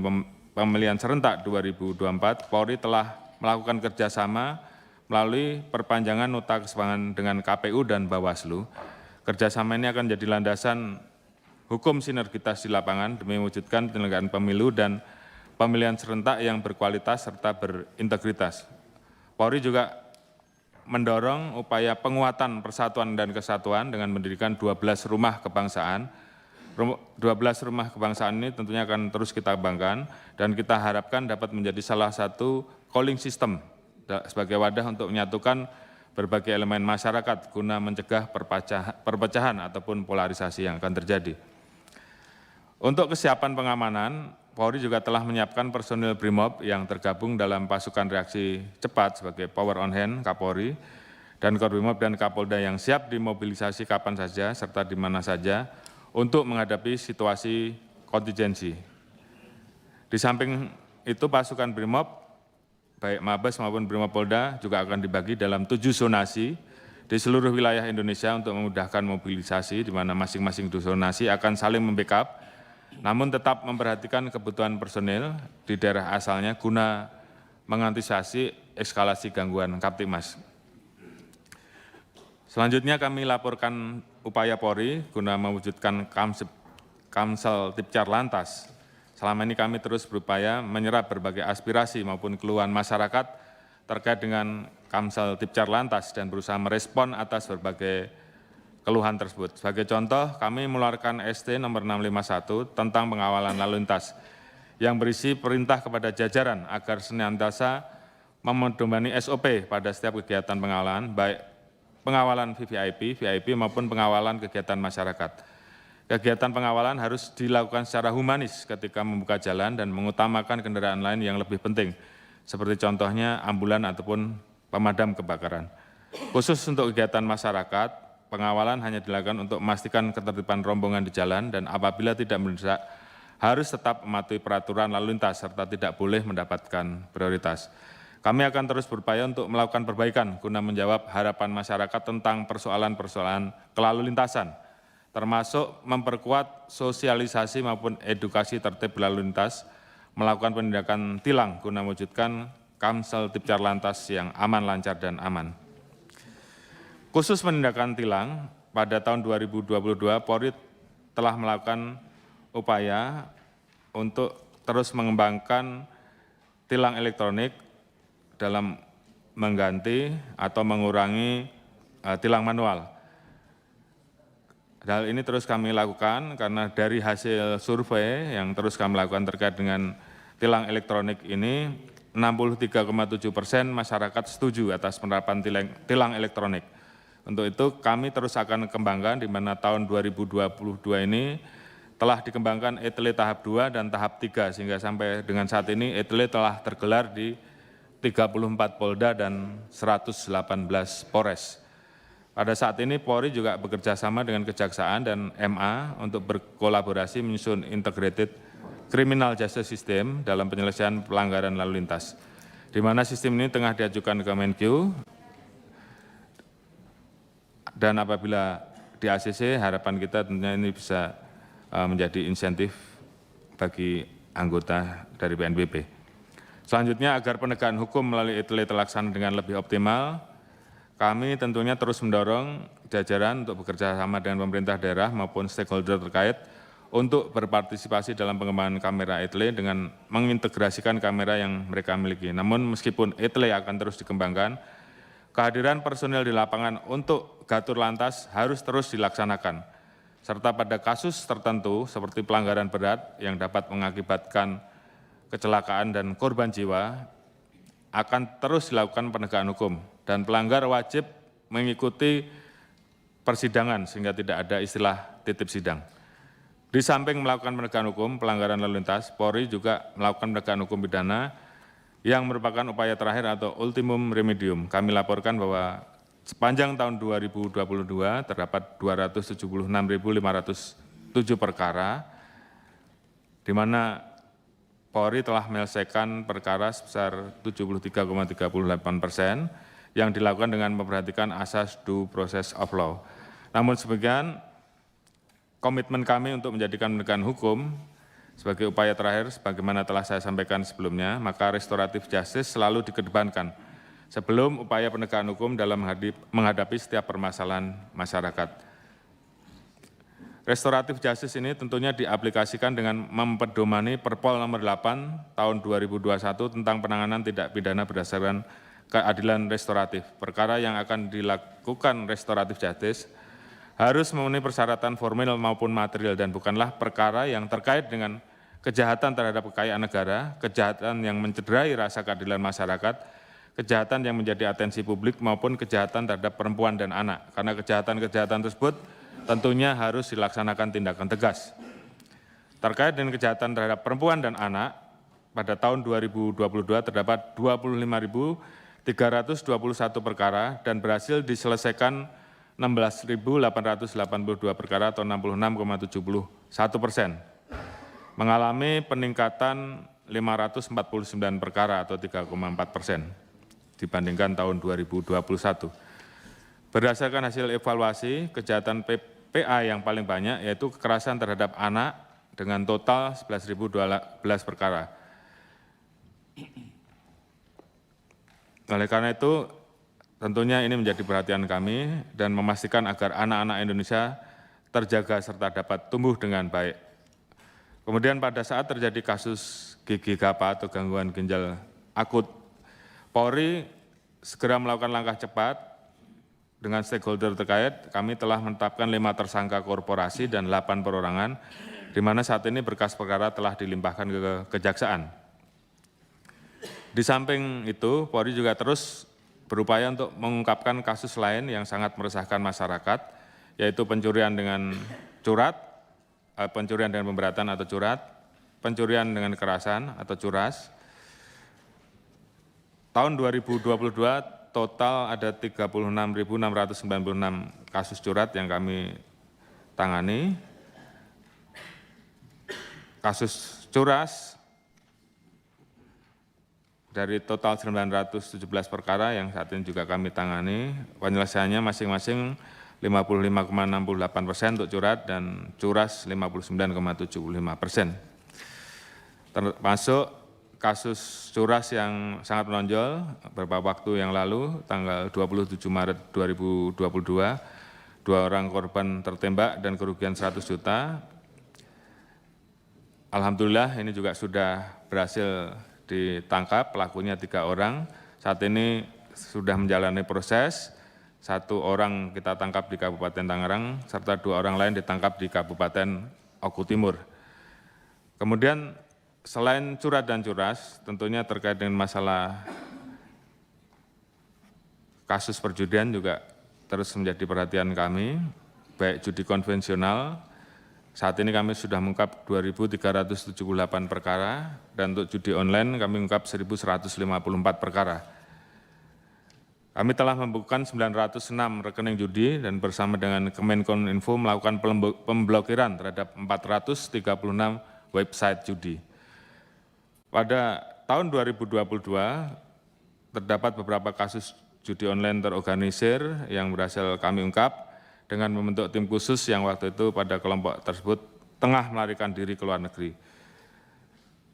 pemilihan serentak 2024, Polri telah melakukan kerjasama melalui perpanjangan nota kesepahaman dengan KPU dan Bawaslu. Kerjasama ini akan menjadi landasan hukum sinergitas di lapangan demi mewujudkan penyelenggaraan pemilu dan pemilihan serentak yang berkualitas serta berintegritas. Polri juga mendorong upaya penguatan persatuan dan kesatuan dengan mendirikan 12 rumah kebangsaan. 12 rumah kebangsaan ini tentunya akan terus kita kembangkan dan kita harapkan dapat menjadi salah satu calling system sebagai wadah untuk menyatukan berbagai elemen masyarakat guna mencegah perpecahan ataupun polarisasi yang akan terjadi. Untuk kesiapan pengamanan, Polri juga telah menyiapkan personil BRIMOB yang tergabung dalam pasukan reaksi cepat sebagai power on hand Kapolri dan Korbimob dan Kapolda yang siap dimobilisasi kapan saja serta di mana saja untuk menghadapi situasi kontingensi. Di samping itu pasukan BRIMOB, baik Mabes maupun BRIMOB Polda juga akan dibagi dalam 7 zonasi di seluruh wilayah Indonesia untuk memudahkan mobilisasi di mana masing-masing zonasi akan saling membackup, namun tetap memperhatikan kebutuhan personil di daerah asalnya guna mengantisipasi eskalasi gangguan Kamtibmas. Selanjutnya kami laporkan upaya Polri guna mewujudkan Kamsel Tipcar Lantas. Selama ini kami terus berupaya menyerap berbagai aspirasi maupun keluhan masyarakat terkait dengan Kamsel Tipcar Lantas dan berusaha merespon atas berbagai keluhan tersebut. Sebagai contoh, kami mengeluarkan ST nomor 651 tentang pengawalan lalu lintas yang berisi perintah kepada jajaran agar senantiasa memedomani SOP pada setiap kegiatan pengawalan, baik pengawalan VIP maupun pengawalan kegiatan masyarakat. Kegiatan pengawalan harus dilakukan secara humanis ketika membuka jalan dan mengutamakan kendaraan lain yang lebih penting, seperti contohnya ambulan ataupun pemadam kebakaran. Khusus untuk kegiatan masyarakat, pengawalan hanya dilakukan untuk memastikan ketertiban rombongan di jalan dan apabila tidak mendesak, harus tetap mematuhi peraturan lalu lintas serta tidak boleh mendapatkan prioritas. Kami akan terus berupaya untuk melakukan perbaikan guna menjawab harapan masyarakat tentang persoalan-persoalan kelalu lintasan, termasuk memperkuat sosialisasi maupun edukasi tertib berlalu lintas, melakukan penindakan tilang guna mewujudkan Kamsel Tipcar Lantas yang aman, lancar, dan aman. Khusus penindakan tilang, pada tahun 2022 Polri telah melakukan upaya untuk terus mengembangkan tilang elektronik dalam mengganti atau mengurangi tilang manual. Hal ini terus kami lakukan karena dari hasil survei yang terus kami lakukan terkait dengan tilang elektronik ini, 63,7% masyarakat setuju atas penerapan tilang elektronik. Untuk itu kami terus akan kembangkan di mana tahun 2022 ini telah dikembangkan ETLE tahap 2 dan tahap 3 sehingga sampai dengan saat ini ETLE telah tergelar di 34 Polda dan 118 Polres. Pada saat ini Polri juga bekerja sama dengan Kejaksaan dan MA untuk berkolaborasi menyusun Integrated Criminal Justice System dalam penyelesaian pelanggaran lalu lintas, di mana sistem ini tengah diajukan ke Menkyu, dan apabila di ACC harapan kita tentunya ini bisa menjadi insentif bagi anggota dari BNPB. Selanjutnya, agar penegakan hukum melalui ETLE terlaksana dengan lebih optimal, kami tentunya terus mendorong jajaran untuk bekerja sama dengan pemerintah daerah maupun stakeholder terkait untuk berpartisipasi dalam pengembangan kamera ETLE dengan mengintegrasikan kamera yang mereka miliki. Namun meskipun ETLE akan terus dikembangkan, kehadiran personil di lapangan untuk gatur lantas harus terus dilaksanakan, serta pada kasus tertentu seperti pelanggaran berat yang dapat mengakibatkan kecelakaan dan korban jiwa akan terus dilakukan penegakan hukum dan pelanggar wajib mengikuti persidangan sehingga tidak ada istilah titip sidang. Di samping melakukan penegakan hukum pelanggaran lalu lintas, Polri juga melakukan penegakan hukum pidana yang merupakan upaya terakhir atau ultimum remedium. Kami laporkan bahwa sepanjang tahun 2022 terdapat 276.507 perkara, di mana Polri telah menyelesaikan perkara sebesar 73,38%, yang dilakukan dengan memperhatikan asas due process of law. Namun demikian, komitmen kami untuk menjadikan penegakan hukum sebagai upaya terakhir, sebagaimana telah saya sampaikan sebelumnya, maka restoratif justice selalu dikedepankan sebelum upaya penegakan hukum dalam menghadapi setiap permasalahan masyarakat. Restoratif justice ini tentunya diaplikasikan dengan mempedomani Perpol nomor 8 tahun 2021 tentang penanganan tindak pidana berdasarkan keadilan restoratif. Perkara yang akan dilakukan restoratif justice harus memenuhi persyaratan formil maupun material dan bukanlah perkara yang terkait dengan kejahatan terhadap kekayaan negara, kejahatan yang mencederai rasa keadilan masyarakat, kejahatan yang menjadi atensi publik maupun kejahatan terhadap perempuan dan anak. Karena kejahatan-kejahatan tersebut tentunya harus dilaksanakan tindakan tegas. Terkait dengan kejahatan terhadap perempuan dan anak, pada tahun 2022 terdapat 25.321 perkara dan berhasil diselesaikan 16.882 perkara atau 66,71%, mengalami peningkatan 549 perkara atau 3,4% dibandingkan tahun 2021. Berdasarkan hasil evaluasi, kejahatan PA yang paling banyak yaitu kekerasan terhadap anak dengan total 11.012 perkara. Oleh karena itu, tentunya ini menjadi perhatian kami dan memastikan agar anak-anak Indonesia terjaga serta dapat tumbuh dengan baik. Kemudian pada saat terjadi kasus gigi gapa atau gangguan ginjal akut, Polri segera melakukan langkah cepat dengan stakeholder terkait. Kami telah menetapkan 5 tersangka korporasi dan 8 perorangan, di mana saat ini berkas perkara telah dilimpahkan ke Kejaksaan. Di samping itu, Polri juga terus berupaya untuk mengungkapkan kasus lain yang sangat meresahkan masyarakat, yaitu pencurian dengan curat, pencurian dengan pemberatan atau curat, pencurian dengan kekerasan atau curas. Tahun 2022 total ada 36.696 kasus curat yang kami tangani. Kasus curas dari total 917 perkara yang saat ini juga kami tangani, penyelesaiannya masing-masing 55,68% untuk curat dan curas 59,75%. Termasuk kasus curas yang sangat menonjol beberapa waktu yang lalu, tanggal 27 Maret 2022, 2 orang korban tertembak dan kerugian 100 juta. Alhamdulillah ini juga sudah berhasil ditangkap, pelakunya 3 orang. Saat ini sudah menjalani proses, 1 orang kita tangkap di Kabupaten Tangerang, serta 2 orang lain ditangkap di Kabupaten Oku Timur. Kemudian selain curat dan curas, tentunya terkait dengan masalah kasus perjudian juga terus menjadi perhatian kami, baik judi konvensional. Saat ini kami sudah mengungkap 2.378 perkara, dan untuk judi online kami mengungkap 1.154 perkara. Kami telah membuka 906 rekening judi dan bersama dengan Kemenkominfo melakukan pemblokiran terhadap 436 website judi. Pada tahun 2022 terdapat beberapa kasus judi online terorganisir yang berhasil kami ungkap dengan membentuk tim khusus yang waktu itu pada kelompok tersebut tengah melarikan diri ke luar negeri.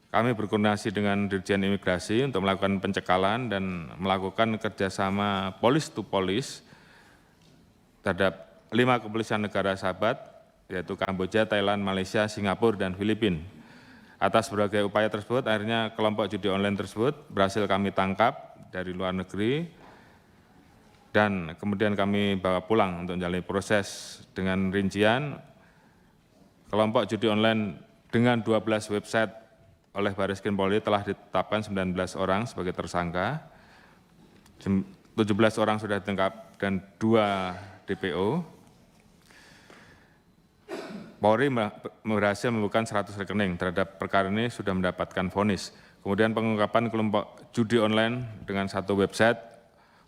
Kami berkoordinasi dengan Dirjen Imigrasi untuk melakukan pencekalan dan melakukan kerjasama polis to polis terhadap 5 kepolisian negara sahabat, yaitu Kamboja, Thailand, Malaysia, Singapura, dan Filipina. Atas berbagai upaya tersebut, akhirnya kelompok judi online tersebut berhasil kami tangkap dari luar negeri dan kemudian kami bawa pulang untuk menjalani proses. Dengan rincian, kelompok judi online dengan 12 website oleh Baris Krim Polri telah ditetapkan 19 orang sebagai tersangka, 17 orang sudah ditangkap dan 2 DPO. Polri berhasil membuka 100 rekening. Terhadap perkara ini sudah mendapatkan vonis. Kemudian pengungkapan kelompok judi online dengan 1 website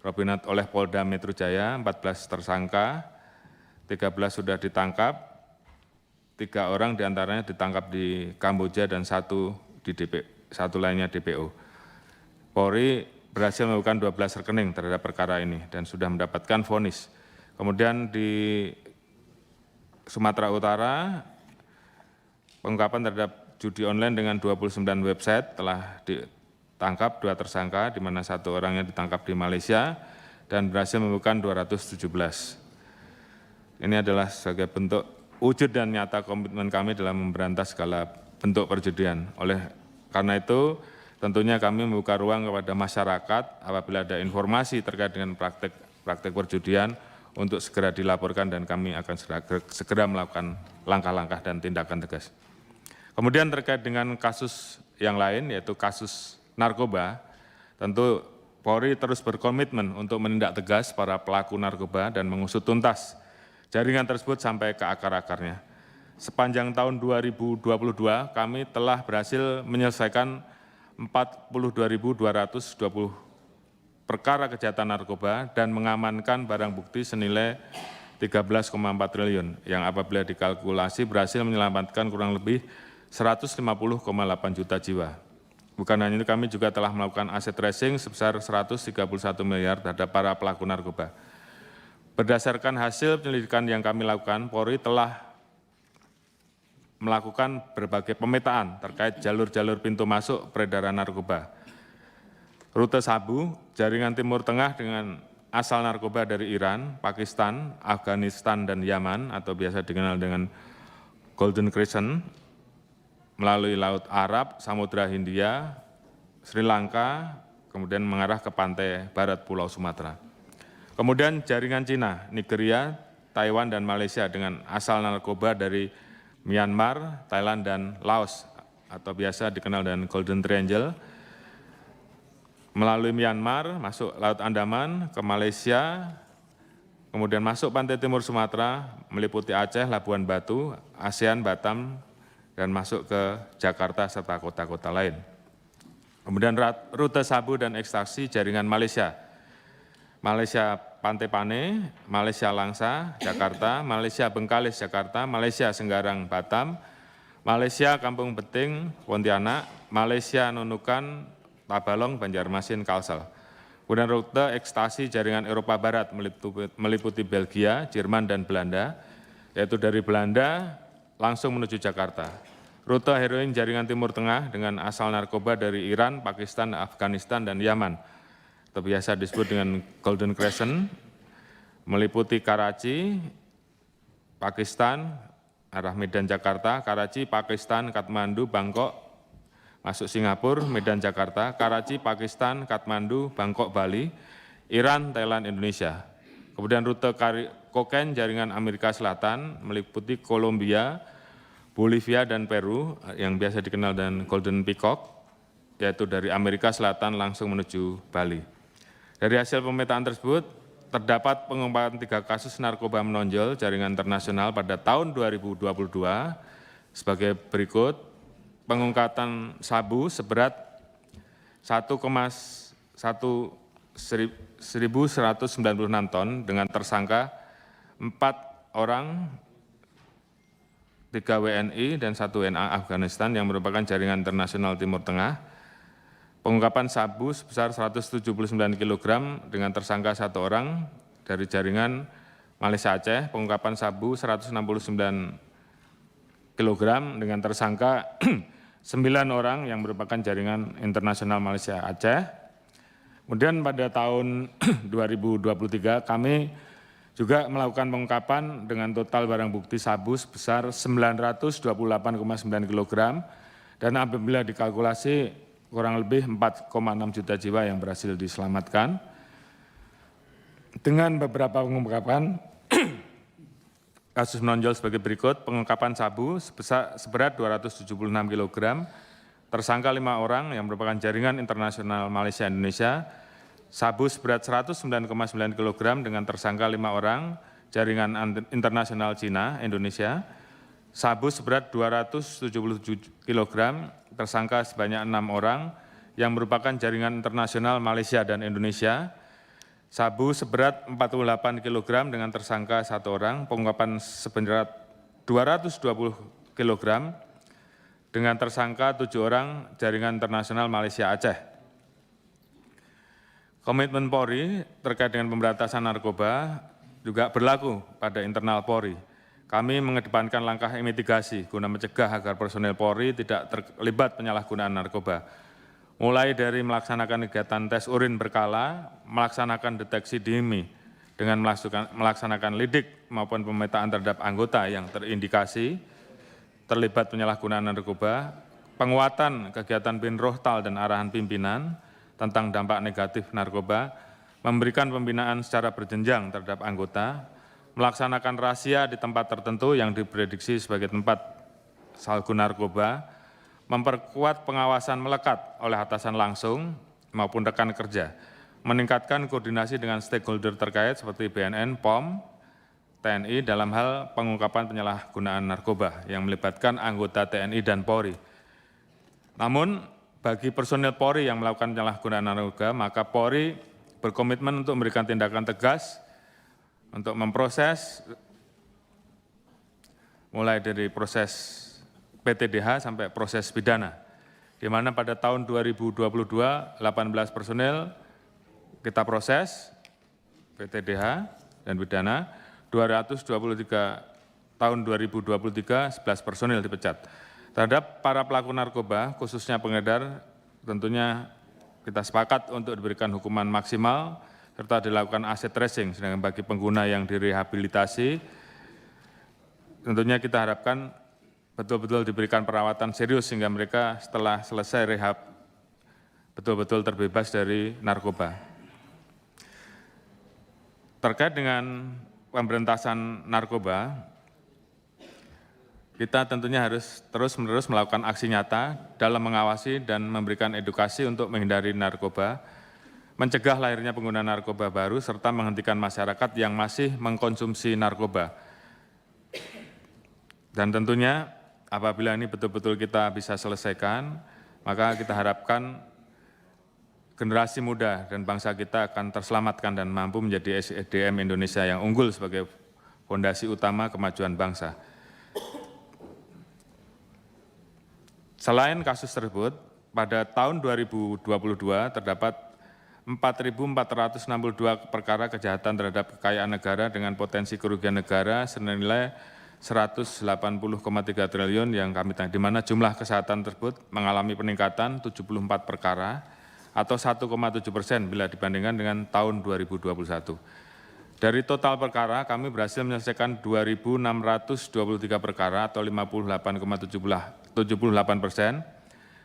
Robinhood oleh Polda Metro Jaya, 14 tersangka, 13 sudah ditangkap, 3 orang diantaranya ditangkap di Kamboja dan 1 lainnya DPO. Polri berhasil membuka 12 rekening terhadap perkara ini dan sudah mendapatkan vonis. Kemudian di Sumatera Utara, pengungkapan terhadap judi online dengan 29 website telah ditangkap 2 tersangka, di mana 1 orangnya ditangkap di Malaysia dan berhasil membuka 217. Ini adalah sebagai bentuk wujud dan nyata komitmen kami dalam memberantas segala bentuk perjudian. Karena itu, tentunya kami membuka ruang kepada masyarakat apabila ada informasi terkait dengan praktek perjudian untuk segera dilaporkan dan kami akan segera melakukan langkah-langkah dan tindakan tegas. Kemudian terkait dengan kasus yang lain, yaitu kasus narkoba, tentu Polri terus berkomitmen untuk menindak tegas para pelaku narkoba dan mengusut tuntas jaringan tersebut sampai ke akar-akarnya. Sepanjang tahun 2022, kami telah berhasil menyelesaikan 42.220 perkara kejahatan narkoba dan mengamankan barang bukti senilai 13,4 triliun, yang apabila dikalkulasi berhasil menyelamatkan kurang lebih 150,8 juta jiwa. Bukan hanya itu, kami juga telah melakukan aset tracing sebesar 131 miliar terhadap para pelaku narkoba. Berdasarkan hasil penyelidikan yang kami lakukan, Polri telah melakukan berbagai pemetaan terkait jalur-jalur pintu masuk peredaran narkoba. Rute sabu, jaringan Timur Tengah dengan asal narkoba dari Iran, Pakistan, Afghanistan, dan Yaman, atau biasa dikenal dengan Golden Crescent, melalui Laut Arab, Samudra Hindia, Sri Lanka, kemudian mengarah ke pantai barat Pulau Sumatera. Kemudian jaringan Cina, Nigeria, Taiwan, dan Malaysia dengan asal narkoba dari Myanmar, Thailand, dan Laos, atau biasa dikenal dengan Golden Triangle, melalui Myanmar, masuk Laut Andaman, ke Malaysia, kemudian masuk pantai timur Sumatera, meliputi Aceh, Labuan Batu, ASEAN, Batam, dan masuk ke Jakarta serta kota-kota lain. Kemudian rute sabu dan ekstraksi jaringan Malaysia, Malaysia Pantai Pane, Malaysia Langsa, Jakarta, Malaysia Bengkalis, Jakarta, Malaysia Senggarang, Batam, Malaysia Kampung Beting, Pontianak, Malaysia Nunukan, Tabalong, Banjarmasin, Kalsel. Kemudian rute ekstasi jaringan Eropa Barat meliputi Belgia, Jerman, dan Belanda, yaitu dari Belanda langsung menuju Jakarta. Rute heroin jaringan Timur Tengah dengan asal narkoba dari Iran, Pakistan, Afghanistan, dan Yaman, atau biasa disebut dengan Golden Crescent, meliputi Karachi, Pakistan, arah Medan Jakarta, Karachi, Pakistan, Kathmandu, Bangkok, masuk Singapura, Medan Jakarta, Karachi, Pakistan, Kathmandu, Bangkok, Bali, Iran, Thailand, Indonesia. Kemudian rute kokain jaringan Amerika Selatan meliputi Kolombia, Bolivia, dan Peru, yang biasa dikenal dengan Golden Peacock, yaitu dari Amerika Selatan langsung menuju Bali. Dari hasil pemetaan tersebut, terdapat pengungkapan 3 kasus narkoba menonjol jaringan internasional pada tahun 2022 sebagai berikut: pengungkapan sabu seberat 1,196 ton dengan tersangka 4 orang, 3 WNI dan 1 WNA Afghanistan yang merupakan jaringan internasional Timur Tengah. Pengungkapan sabu sebesar 179 kg dengan tersangka 1 orang dari jaringan Malaysia Aceh. Pengungkapan sabu 169 kg dengan tersangka 9 orang yang merupakan jaringan internasional Malaysia Aceh. Kemudian pada tahun 2023 kami juga melakukan pengungkapan dengan total barang bukti sabu sebesar 928,9 kg dan apabila dikalkulasi kurang lebih 4,6 juta jiwa yang berhasil diselamatkan. Dengan beberapa pengungkapan kasus menonjol sebagai berikut: pengungkapan sabu seberat 276 kg, tersangka 5 orang yang merupakan jaringan internasional Malaysia Indonesia. Sabu seberat 109,9 kg dengan tersangka 5 orang, jaringan internasional Cina, Indonesia. Sabu seberat 277 kg, tersangka sebanyak 6 orang, yang merupakan jaringan internasional Malaysia dan Indonesia. Sabu seberat 48 kg dengan tersangka 1 orang, pengungkapan seberat 220 kg dengan tersangka 7 orang, jaringan internasional Malaysia Aceh. Komitmen Polri terkait dengan pemberantasan narkoba juga berlaku pada internal Polri. Kami mengedepankan langkah mitigasi guna mencegah agar personel Polri tidak terlibat penyalahgunaan narkoba. Mulai dari melaksanakan kegiatan tes urin berkala, melaksanakan deteksi dini dengan melaksanakan lidik maupun pemetaan terhadap anggota yang terindikasi terlibat penyalahgunaan narkoba, penguatan kegiatan binrohtal dan arahan pimpinan tentang dampak negatif narkoba, memberikan pembinaan secara berjenjang terhadap anggota, melaksanakan razia di tempat tertentu yang diprediksi sebagai tempat salju narkoba, memperkuat pengawasan melekat oleh atasan langsung maupun rekan kerja, meningkatkan koordinasi dengan stakeholder terkait seperti BNN, POM, TNI dalam hal pengungkapan penyalahgunaan narkoba yang melibatkan anggota TNI dan Polri. Namun, bagi personil Polri yang melakukan penyalahgunaan narkoba, maka Polri berkomitmen untuk memberikan tindakan tegas untuk memproses mulai dari proses PTDH sampai proses pidana, di mana pada tahun 2022 18 personil kita proses PTDH dan pidana, 223 tahun 2023 11 personil dipecat. Terhadap para pelaku narkoba, khususnya pengedar, tentunya kita sepakat untuk diberikan hukuman maksimal serta dilakukan aset tracing, sedangkan bagi pengguna yang direhabilitasi, tentunya kita harapkan betul-betul diberikan perawatan serius sehingga mereka setelah selesai rehab betul-betul terbebas dari narkoba. Terkait dengan pemberantasan narkoba, kita tentunya harus terus-menerus melakukan aksi nyata dalam mengawasi dan memberikan edukasi untuk menghindari narkoba, mencegah lahirnya pengguna narkoba baru, serta menghentikan masyarakat yang masih mengkonsumsi narkoba. Dan tentunya apabila ini betul-betul kita bisa selesaikan, maka kita harapkan generasi muda dan bangsa kita akan terselamatkan dan mampu menjadi SDM Indonesia yang unggul sebagai fondasi utama kemajuan bangsa. Selain kasus tersebut, pada tahun 2022 terdapat 4.462 perkara kejahatan terhadap kekayaan negara dengan potensi kerugian negara senilai 180,3 triliun yang kami tangani, di mana jumlah kejahatan tersebut mengalami peningkatan 74 perkara atau 1,7% bila dibandingkan dengan tahun 2021. Dari total perkara, kami berhasil menyelesaikan 2.623 perkara atau 58,78%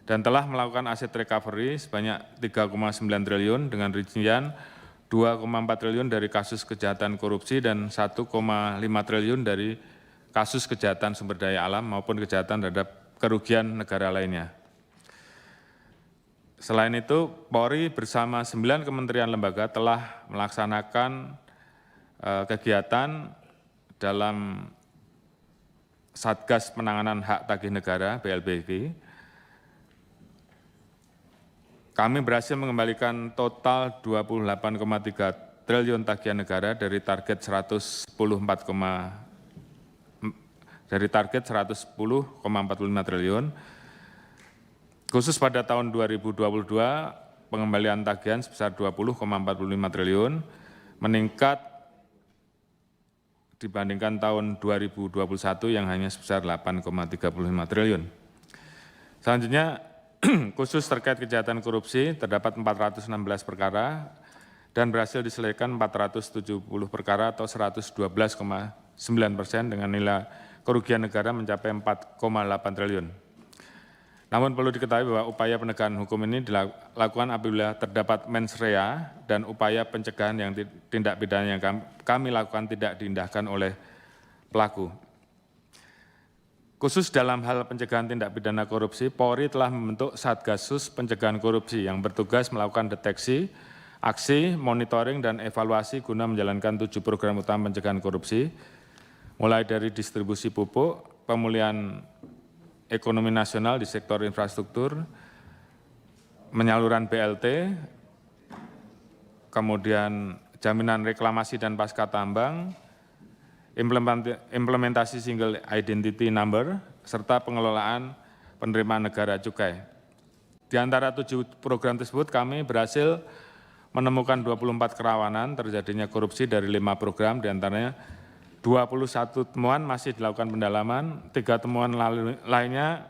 dan telah melakukan aset recovery sebanyak 3,9 triliun dengan rincian 2,4 triliun dari kasus kejahatan korupsi dan 1,5 triliun dari kasus kejahatan sumber daya alam maupun kejahatan terhadap kerugian negara lainnya. Selain itu, Polri bersama 9 kementerian lembaga telah melaksanakan kegiatan dalam Satgas Penanganan Hak Tagih Negara (BLBG). Kami berhasil mengembalikan total 28,3 triliun tagihan negara dari target 110,45 triliun. Khusus pada tahun 2022, pengembalian tagihan sebesar 20,45 triliun, meningkat dibandingkan tahun 2021 yang hanya sebesar 8,35 triliun. Selanjutnya, khusus terkait kejahatan korupsi, terdapat 416 perkara dan berhasil diselesaikan 470 perkara atau 112,9% dengan nilai kerugian negara mencapai 4,8 triliun. Namun perlu diketahui bahwa upaya penegakan hukum ini dilakukan apabila terdapat mens rea dan upaya pencegahan yang tindak pidana yang kami lakukan tidak diindahkan oleh pelaku. Khusus dalam hal pencegahan tindak pidana korupsi, Polri telah membentuk Satgasus Pencegahan Korupsi yang bertugas melakukan deteksi, aksi, monitoring, dan evaluasi guna menjalankan 7 program utama pencegahan korupsi, mulai dari distribusi pupuk, pemulihan ekonomi nasional di sektor infrastruktur, penyaluran BLT, kemudian jaminan reklamasi dan pasca tambang, implementasi single identity number, serta pengelolaan penerimaan negara cukai. Di antara 7 program tersebut kami berhasil menemukan 24 kerawanan terjadinya korupsi dari 5 program, diantaranya 21 temuan masih dilakukan pendalaman, 3 temuan lainnya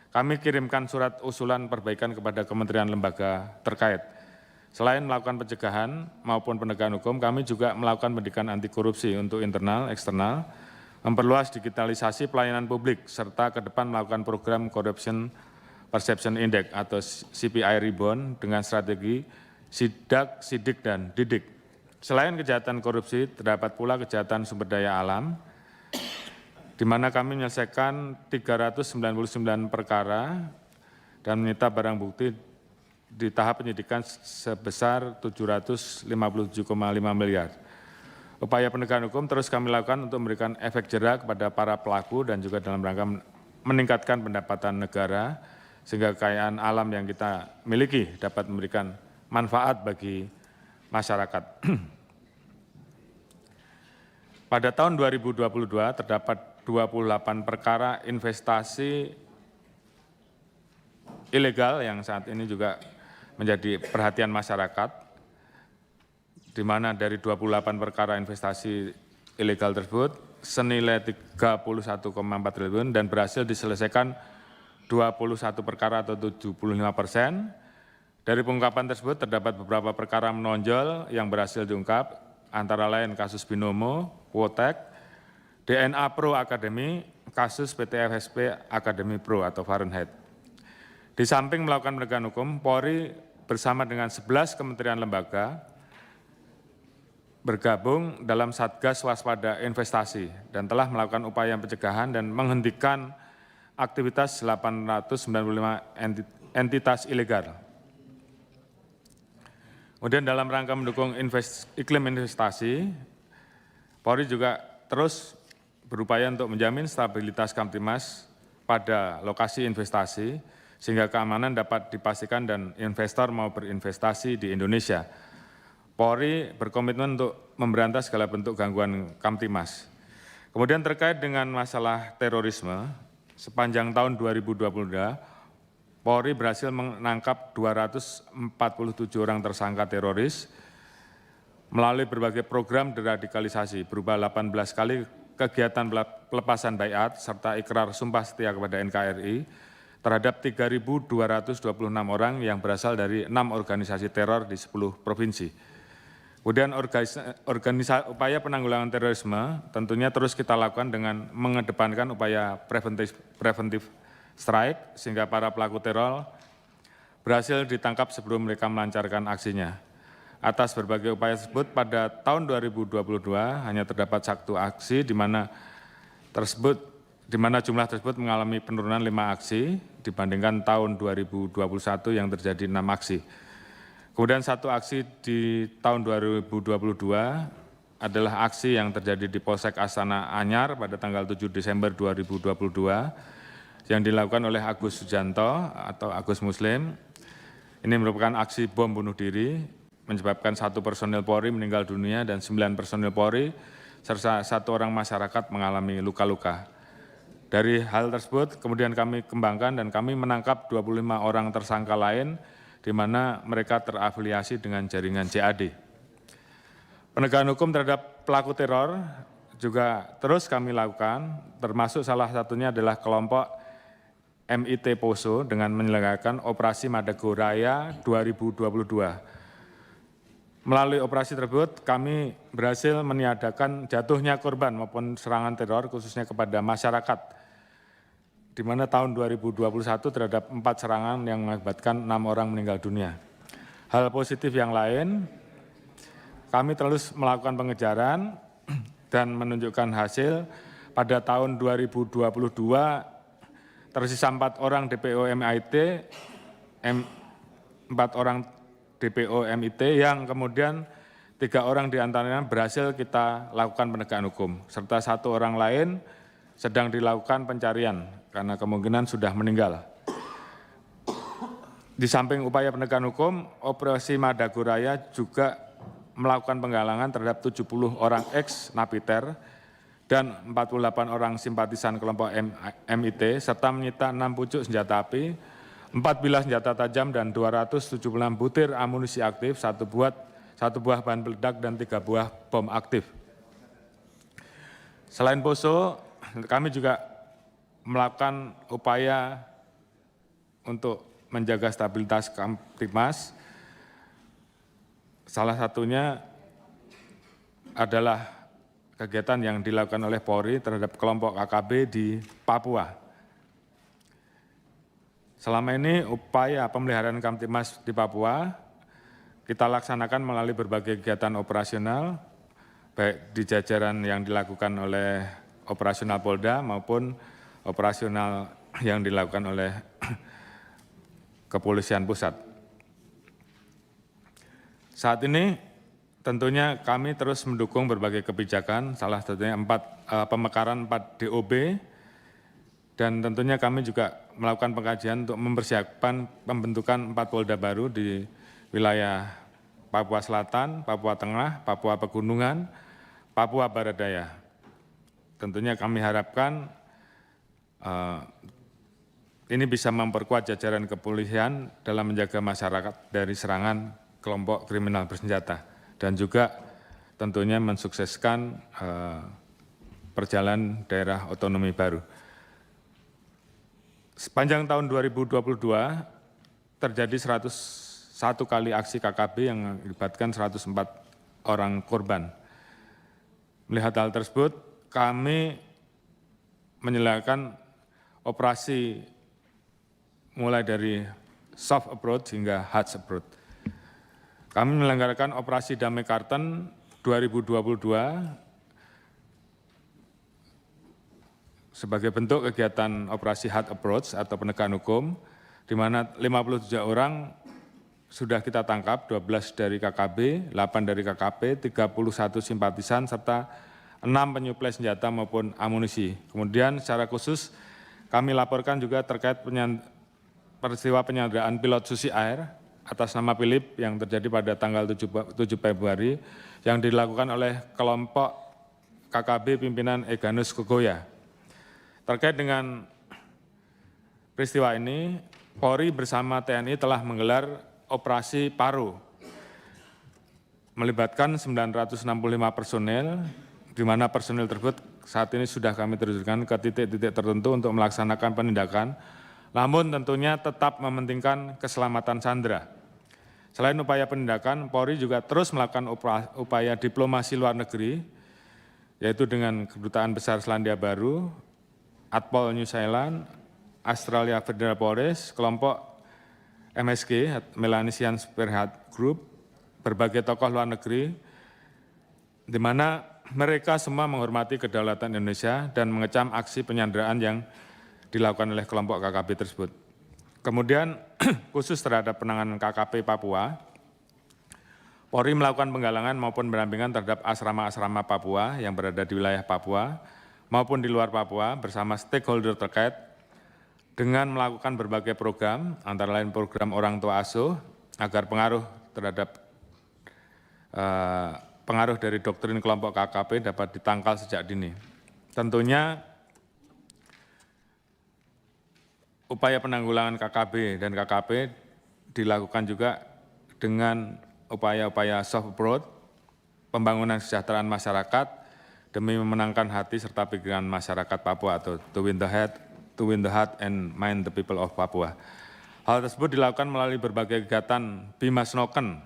kami kirimkan surat usulan perbaikan kepada kementerian lembaga terkait. Selain melakukan pencegahan maupun penegakan hukum, kami juga melakukan pendidikan anti korupsi untuk internal, eksternal, memperluas digitalisasi pelayanan publik, serta ke depan melakukan program Corruption Perception Index atau CPI Rebound dengan strategi sidak, sidik, dan didik. Selain kejahatan korupsi, terdapat pula kejahatan sumber daya alam, di mana kami menyelesaikan 399 perkara dan menyita barang bukti di tahap penyidikan sebesar 757,5 miliar. Upaya penegakan hukum terus kami lakukan untuk memberikan efek jera kepada para pelaku dan juga dalam rangka meningkatkan pendapatan negara, sehingga kekayaan alam yang kita miliki dapat memberikan manfaat bagi masyarakat. Pada tahun 2022 terdapat 28 perkara investasi ilegal yang saat ini juga menjadi perhatian masyarakat, di mana dari 28 perkara investasi ilegal tersebut senilai 31,4 triliun dan berhasil diselesaikan 21 perkara atau 75%. Dari pengungkapan tersebut terdapat beberapa perkara menonjol yang berhasil diungkap, antara lain kasus Binomo, Wotek, DNA Pro Academy, kasus PT FSP Academy Pro atau Fahrenheit. Di samping melakukan penegakan hukum, Polri bersama dengan 11 kementerian lembaga bergabung dalam Satgas Waspada Investasi dan telah melakukan upaya pencegahan dan menghentikan aktivitas 895 entitas ilegal. Kemudian dalam rangka mendukung iklim investasi, Polri juga terus berupaya untuk menjamin stabilitas Kamtimas pada lokasi investasi, sehingga keamanan dapat dipastikan dan investor mau berinvestasi di Indonesia. Polri berkomitmen untuk memberantas segala bentuk gangguan Kamtimas. Kemudian terkait dengan masalah terorisme, sepanjang tahun 2022, Polri berhasil menangkap 247 orang tersangka teroris melalui berbagai program deradikalisasi berupa 18 kali kegiatan pelepasan baiat serta ikrar sumpah setia kepada NKRI terhadap 3.226 orang yang berasal dari 6 organisasi teror di 10 provinsi. Kemudian upaya penanggulangan terorisme tentunya terus kita lakukan dengan mengedepankan upaya preventif strike, sehingga para pelaku teror berhasil ditangkap sebelum mereka melancarkan aksinya. Atas berbagai upaya tersebut, pada tahun 2022 hanya terdapat 1 aksi di mana jumlah tersebut mengalami penurunan 5 aksi dibandingkan tahun 2021 yang terjadi 6 aksi. Kemudian 1 aksi di tahun 2022 adalah aksi yang terjadi di Polsek Astana Anyar pada tanggal 7 Desember 2022 yang dilakukan oleh Agus Sujanto atau Agus Muslim. Ini merupakan aksi bom bunuh diri, menyebabkan 1 personil Polri meninggal dunia dan 9 personil Polri serta 1 orang masyarakat mengalami luka-luka. Dari hal tersebut kemudian kami kembangkan dan kami menangkap 25 orang tersangka lain di mana mereka terafiliasi dengan jaringan JAD. Penegakan hukum terhadap pelaku teror juga terus kami lakukan, termasuk salah satunya adalah kelompok MIT Poso dengan menyelenggarakan operasi Madagoraya 2022. Melalui operasi tersebut kami berhasil meniadakan jatuhnya korban maupun serangan teror khususnya kepada masyarakat, di mana tahun 2021 terhadap 4 serangan yang mengakibatkan 6 orang meninggal dunia. Hal positif yang lain, kami terus melakukan pengejaran dan menunjukkan hasil. Pada tahun 2022 tersisa 4 orang DPO MIT, 4 orang DPO MIT yang kemudian 3 orang diantaranya berhasil kita lakukan penegakan hukum, serta 1 orang lain sedang dilakukan pencarian karena kemungkinan sudah meninggal. Di samping upaya penegakan hukum, operasi Madagoraya juga melakukan penggalangan terhadap 70 orang ex-napiter dan 48 orang simpatisan kelompok MIT, serta menyita 6 pucuk senjata api, 4 bilah senjata tajam dan 276 butir amunisi aktif, satu buah bahan peledak dan 3 buah bom aktif. Selain poso, kami juga melakukan upaya untuk menjaga stabilitas Kamtibmas. Salah satunya adalah kegiatan yang dilakukan oleh Polri terhadap kelompok KKB di Papua. Selama ini upaya pemeliharaan Kamtibmas di Papua kita laksanakan melalui berbagai kegiatan operasional, baik di jajaran yang dilakukan oleh operasional Polda maupun operasional yang dilakukan oleh Kepolisian Pusat. Saat ini tentunya kami terus mendukung berbagai kebijakan, salah satunya pemekaran 4 DOB, dan tentunya kami juga melakukan pengkajian untuk mempersiapkan pembentukan 4 Polda baru di wilayah Papua Selatan, Papua Tengah, Papua Pegunungan, Papua Barat Daya. Tentunya kami harapkan ini bisa memperkuat jajaran kepolisian dalam menjaga masyarakat dari serangan kelompok kriminal bersenjata dan juga tentunya mensukseskan perjalanan daerah otonomi baru. Sepanjang tahun 2022 terjadi 101 kali aksi KKB yang melibatkan 104 orang korban. Melihat hal tersebut, kami menyelenggarakan operasi mulai dari soft approach hingga hard approach. Kami menyelenggarakan operasi Damai Karten 2022 sebagai bentuk kegiatan operasi hard approach atau penegakan hukum, di mana 57 orang sudah kita tangkap, 12 dari KKB, 8 dari KKP, 31 simpatisan, serta 6 penyuplai senjata maupun amunisi. Kemudian secara khusus kami laporkan juga terkait peristiwa penyanderaan pilot Susi Air atas nama Philip yang terjadi pada tanggal 7 Februari yang dilakukan oleh kelompok KKB pimpinan Eganus Kogoya. Terkait dengan peristiwa ini, Polri bersama TNI telah menggelar operasi Paru, melibatkan 965 personel, di mana personel tersebut saat ini sudah kami terjunkan ke titik-titik tertentu untuk melaksanakan penindakan, namun tentunya tetap mementingkan keselamatan sandera. Selain upaya penindakan, Polri juga terus melakukan upaya diplomasi luar negeri, yaitu dengan Kedutaan Besar Selandia Baru, Atpol New Zealand, Australia Federal Police, kelompok MSG, Melanesian Spearhead Group, berbagai tokoh luar negeri, di mana mereka semua menghormati kedaulatan Indonesia dan mengecam aksi penyanderaan yang dilakukan oleh kelompok KKB tersebut. Kemudian khusus terhadap penanganan KKP Papua, Polri melakukan penggalangan maupun pendampingan terhadap asrama-asrama Papua yang berada di wilayah Papua maupun di luar Papua bersama stakeholder terkait dengan melakukan berbagai program, antara lain program orang tua asuh, agar pengaruh dari doktrin kelompok KKP dapat ditangkal sejak dini. Tentunya upaya penanggulangan KKB dan KKP dilakukan juga dengan upaya-upaya soft approach, pembangunan kesejahteraan masyarakat demi memenangkan hati serta pikiran masyarakat Papua atau to win the heart and mind the people of Papua. Hal tersebut dilakukan melalui berbagai kegiatan Bimas Noken.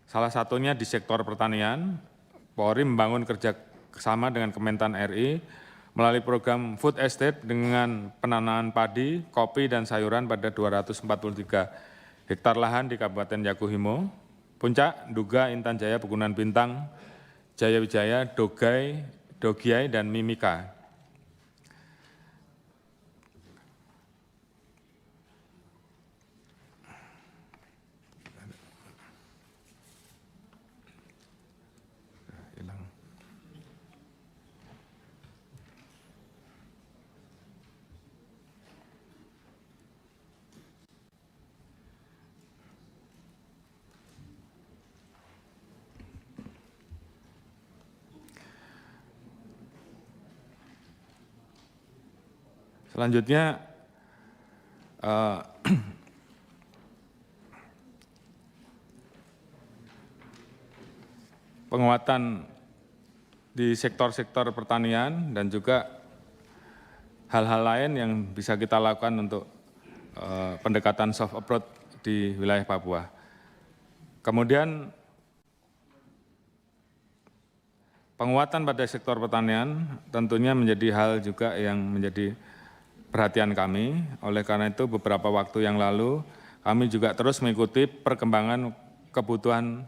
Salah satunya di sektor pertanian, Polri membangun kerjasama dengan Kementan RI melalui program Food Estate dengan penanaman padi, kopi, dan sayuran pada 243 hektar lahan di Kabupaten Yakuhimo, Puncak, Duga, Intan Jaya, Pegunungan Bintang, Jaya Wijaya, Dogiai, dan Mimika. Selanjutnya, eh, penguatan di sektor-sektor pertanian dan juga hal-hal lain yang bisa kita lakukan untuk pendekatan soft approach di wilayah Papua. Kemudian penguatan pada sektor pertanian tentunya menjadi hal juga yang menjadi perhatian kami. Oleh karena itu beberapa waktu yang lalu kami juga terus mengikuti perkembangan kebutuhan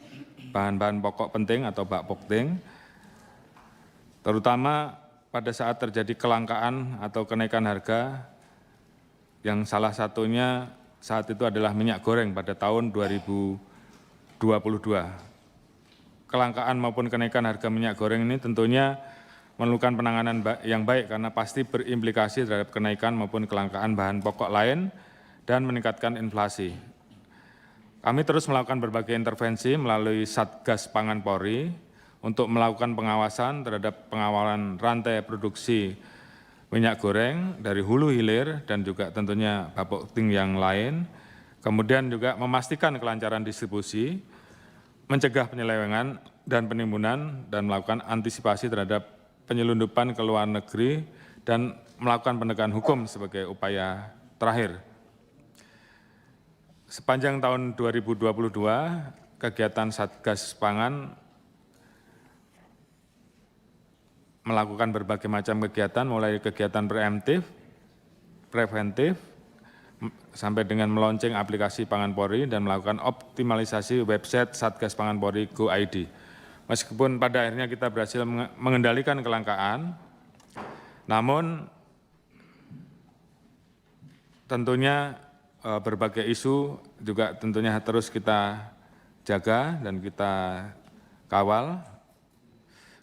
bahan-bahan pokok penting atau bakpokting, terutama pada saat terjadi kelangkaan atau kenaikan harga yang salah satunya saat itu adalah minyak goreng pada tahun 2022. Kelangkaan maupun kenaikan harga minyak goreng ini tentunya memerlukan penanganan yang baik karena pasti berimplikasi terhadap kenaikan maupun kelangkaan bahan pokok lain dan meningkatkan inflasi. Kami terus melakukan berbagai intervensi melalui Satgas Pangan Polri untuk melakukan pengawasan terhadap pengawalan rantai produksi minyak goreng dari hulu hilir dan juga tentunya bakpokting yang lain, kemudian juga memastikan kelancaran distribusi, mencegah penyelewengan dan penimbunan, dan melakukan antisipasi terhadap penyelundupan ke luar negeri dan melakukan penegakan hukum sebagai upaya terakhir. Sepanjang tahun 2022, kegiatan Satgas Pangan melakukan berbagai macam kegiatan, mulai kegiatan preventif, sampai dengan meluncing aplikasi Pangan Polri dan melakukan optimalisasi website Satgas Pangan Polri Go.id. Meskipun pada akhirnya kita berhasil mengendalikan kelangkaan, namun tentunya berbagai isu juga tentunya terus kita jaga dan kita kawal.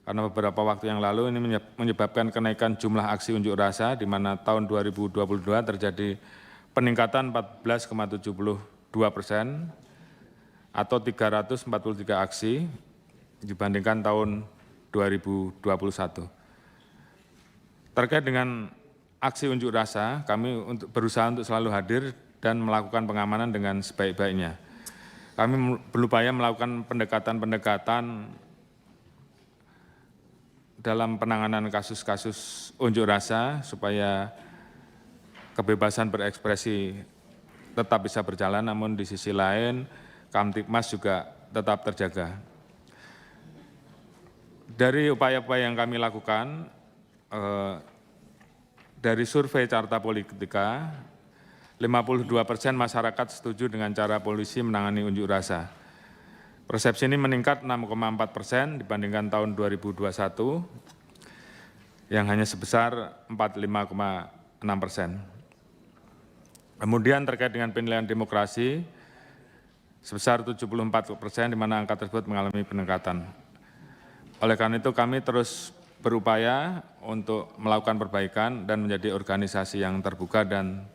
Karena beberapa waktu yang lalu ini menyebabkan kenaikan jumlah aksi unjuk rasa, di mana tahun 2022 terjadi peningkatan 14,72% atau 343 aksi dibandingkan tahun 2021. Terkait dengan aksi unjuk rasa, kami berusaha untuk selalu hadir dan melakukan pengamanan dengan sebaik-baiknya. Kami berupaya melakukan pendekatan-pendekatan dalam penanganan kasus-kasus unjuk rasa supaya kebebasan berekspresi tetap bisa berjalan, namun di sisi lain Kamtibmas juga tetap terjaga. Dari upaya-upaya yang kami lakukan, dari survei Carta Politika, 52% masyarakat setuju dengan cara polisi menangani unjuk rasa. Persepsi ini meningkat 6,4% dibandingkan tahun 2021 yang hanya sebesar 45,6%. Kemudian terkait dengan penilaian demokrasi sebesar 74%, di mana angka tersebut mengalami peningkatan. Oleh karena itu kami terus berupaya untuk melakukan perbaikan dan menjadi organisasi yang terbuka dan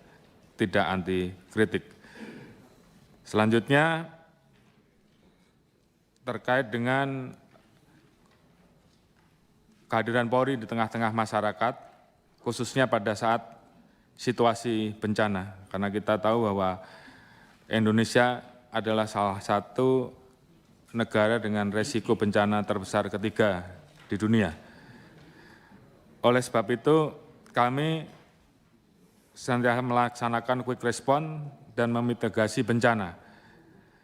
tidak anti kritik. Selanjutnya, terkait dengan kehadiran Polri di tengah-tengah masyarakat, khususnya pada saat situasi bencana. Karena kita tahu bahwa Indonesia adalah salah satu negara dengan resiko bencana terbesar ketiga di dunia. Oleh sebab itu, kami senantiasa melaksanakan quick response dan memitigasi bencana,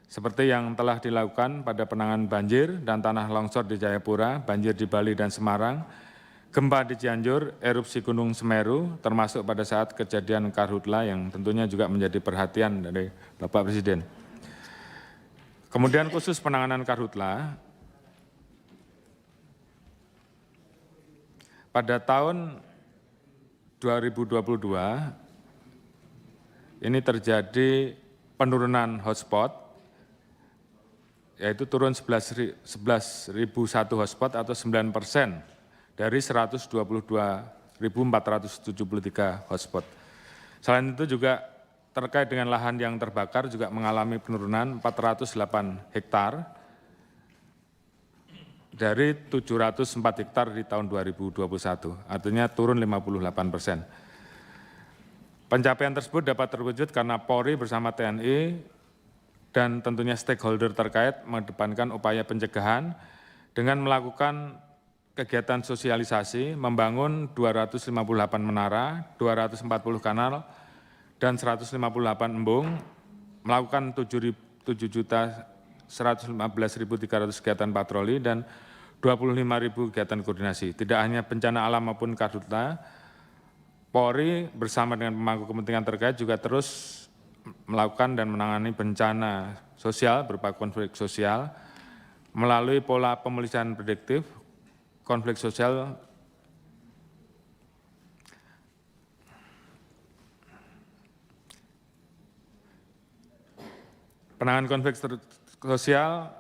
seperti yang telah dilakukan pada penanganan banjir dan tanah longsor di Jayapura, banjir di Bali dan Semarang, gempa di Cianjur, erupsi Gunung Semeru, termasuk pada saat kejadian Karhutla yang tentunya juga menjadi perhatian dari Bapak Presiden. Kemudian khusus penanganan Karhutla, pada tahun 2022 ini terjadi penurunan hotspot, yaitu turun 11.001 hotspot atau 9% dari 122.473 hotspot. Selain itu juga terkait dengan lahan yang terbakar juga mengalami penurunan 408 hektar dari 704 hektar di tahun 2021, artinya turun 58%. Pencapaian tersebut dapat terwujud karena Polri bersama TNI dan tentunya stakeholder terkait mengedepankan upaya pencegahan dengan melakukan kegiatan sosialisasi, membangun 258 menara, 240 kanal, dan 158 embung, melakukan 7.115.300 kegiatan patroli dan 25.000 kegiatan koordinasi. Tidak hanya bencana alam maupun karhutla, Polri bersama dengan pemangku kepentingan terkait juga terus melakukan dan menangani bencana sosial berupa konflik sosial melalui pola pemulihan prediktif, konflik sosial penanganan konflik sosial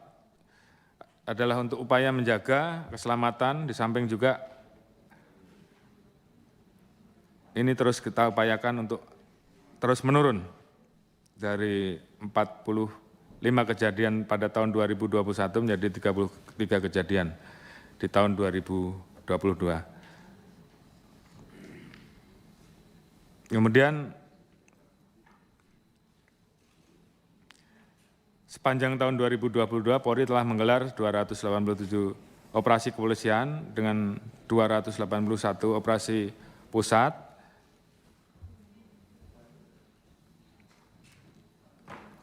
adalah untuk upaya menjaga keselamatan, di samping juga ini terus kita upayakan untuk terus menurun dari 45 kejadian pada tahun 2021 menjadi 33 kejadian di tahun 2022. Kemudian sepanjang tahun 2022 Polri telah menggelar 287 operasi kepolisian dengan 281 operasi pusat,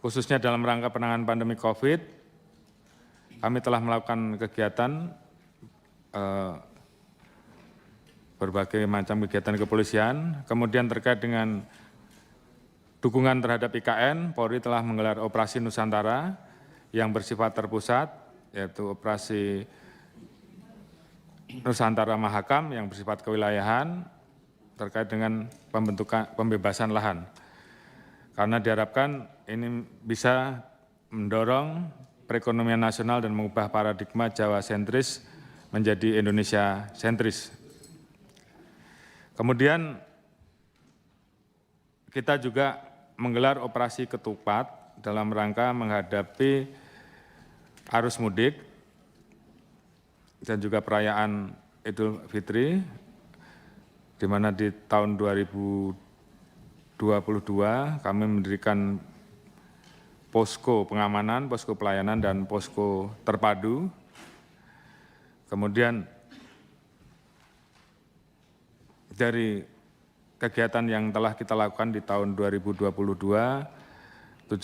khususnya dalam rangka penanganan pandemi COVID, kami telah melakukan kegiatan berbagai macam kegiatan kepolisian. Kemudian terkait dengan dukungan terhadap IKN, Polri telah menggelar operasi Nusantara yang bersifat terpusat, yaitu operasi Nusantara Mahakam yang bersifat kewilayahan terkait dengan pembebasan lahan. Karena diharapkan ini bisa mendorong perekonomian nasional dan mengubah paradigma Jawa sentris menjadi Indonesia sentris. Kemudian kita juga menggelar operasi ketupat dalam rangka menghadapi arus mudik dan juga perayaan Idul Fitri, di mana di tahun 2022 kami mendirikan posko pengamanan, posko pelayanan, dan posko terpadu. Kemudian dari kegiatan yang telah kita lakukan di tahun 2022, 73,8%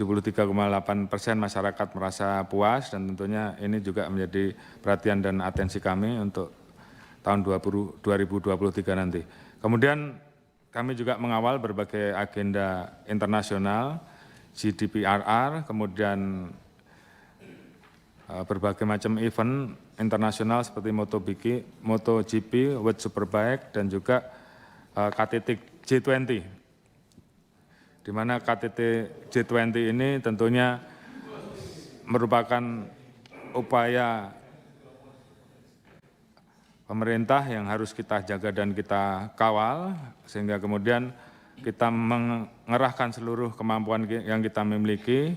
masyarakat merasa puas, dan tentunya ini juga menjadi perhatian dan atensi kami untuk tahun 2023 nanti. Kemudian kami juga mengawal berbagai agenda internasional, GDPR, kemudian berbagai macam event internasional seperti MotoGP, World Superbike, dan juga KTT G20, di mana KTT G20 ini tentunya merupakan upaya pemerintah yang harus kita jaga dan kita kawal, sehingga kemudian kita mengerahkan seluruh kemampuan yang kita miliki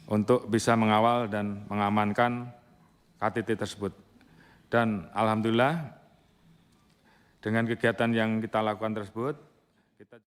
untuk bisa mengawal dan mengamankan KTT tersebut. Dan alhamdulillah dengan kegiatan yang kita lakukan tersebut, kita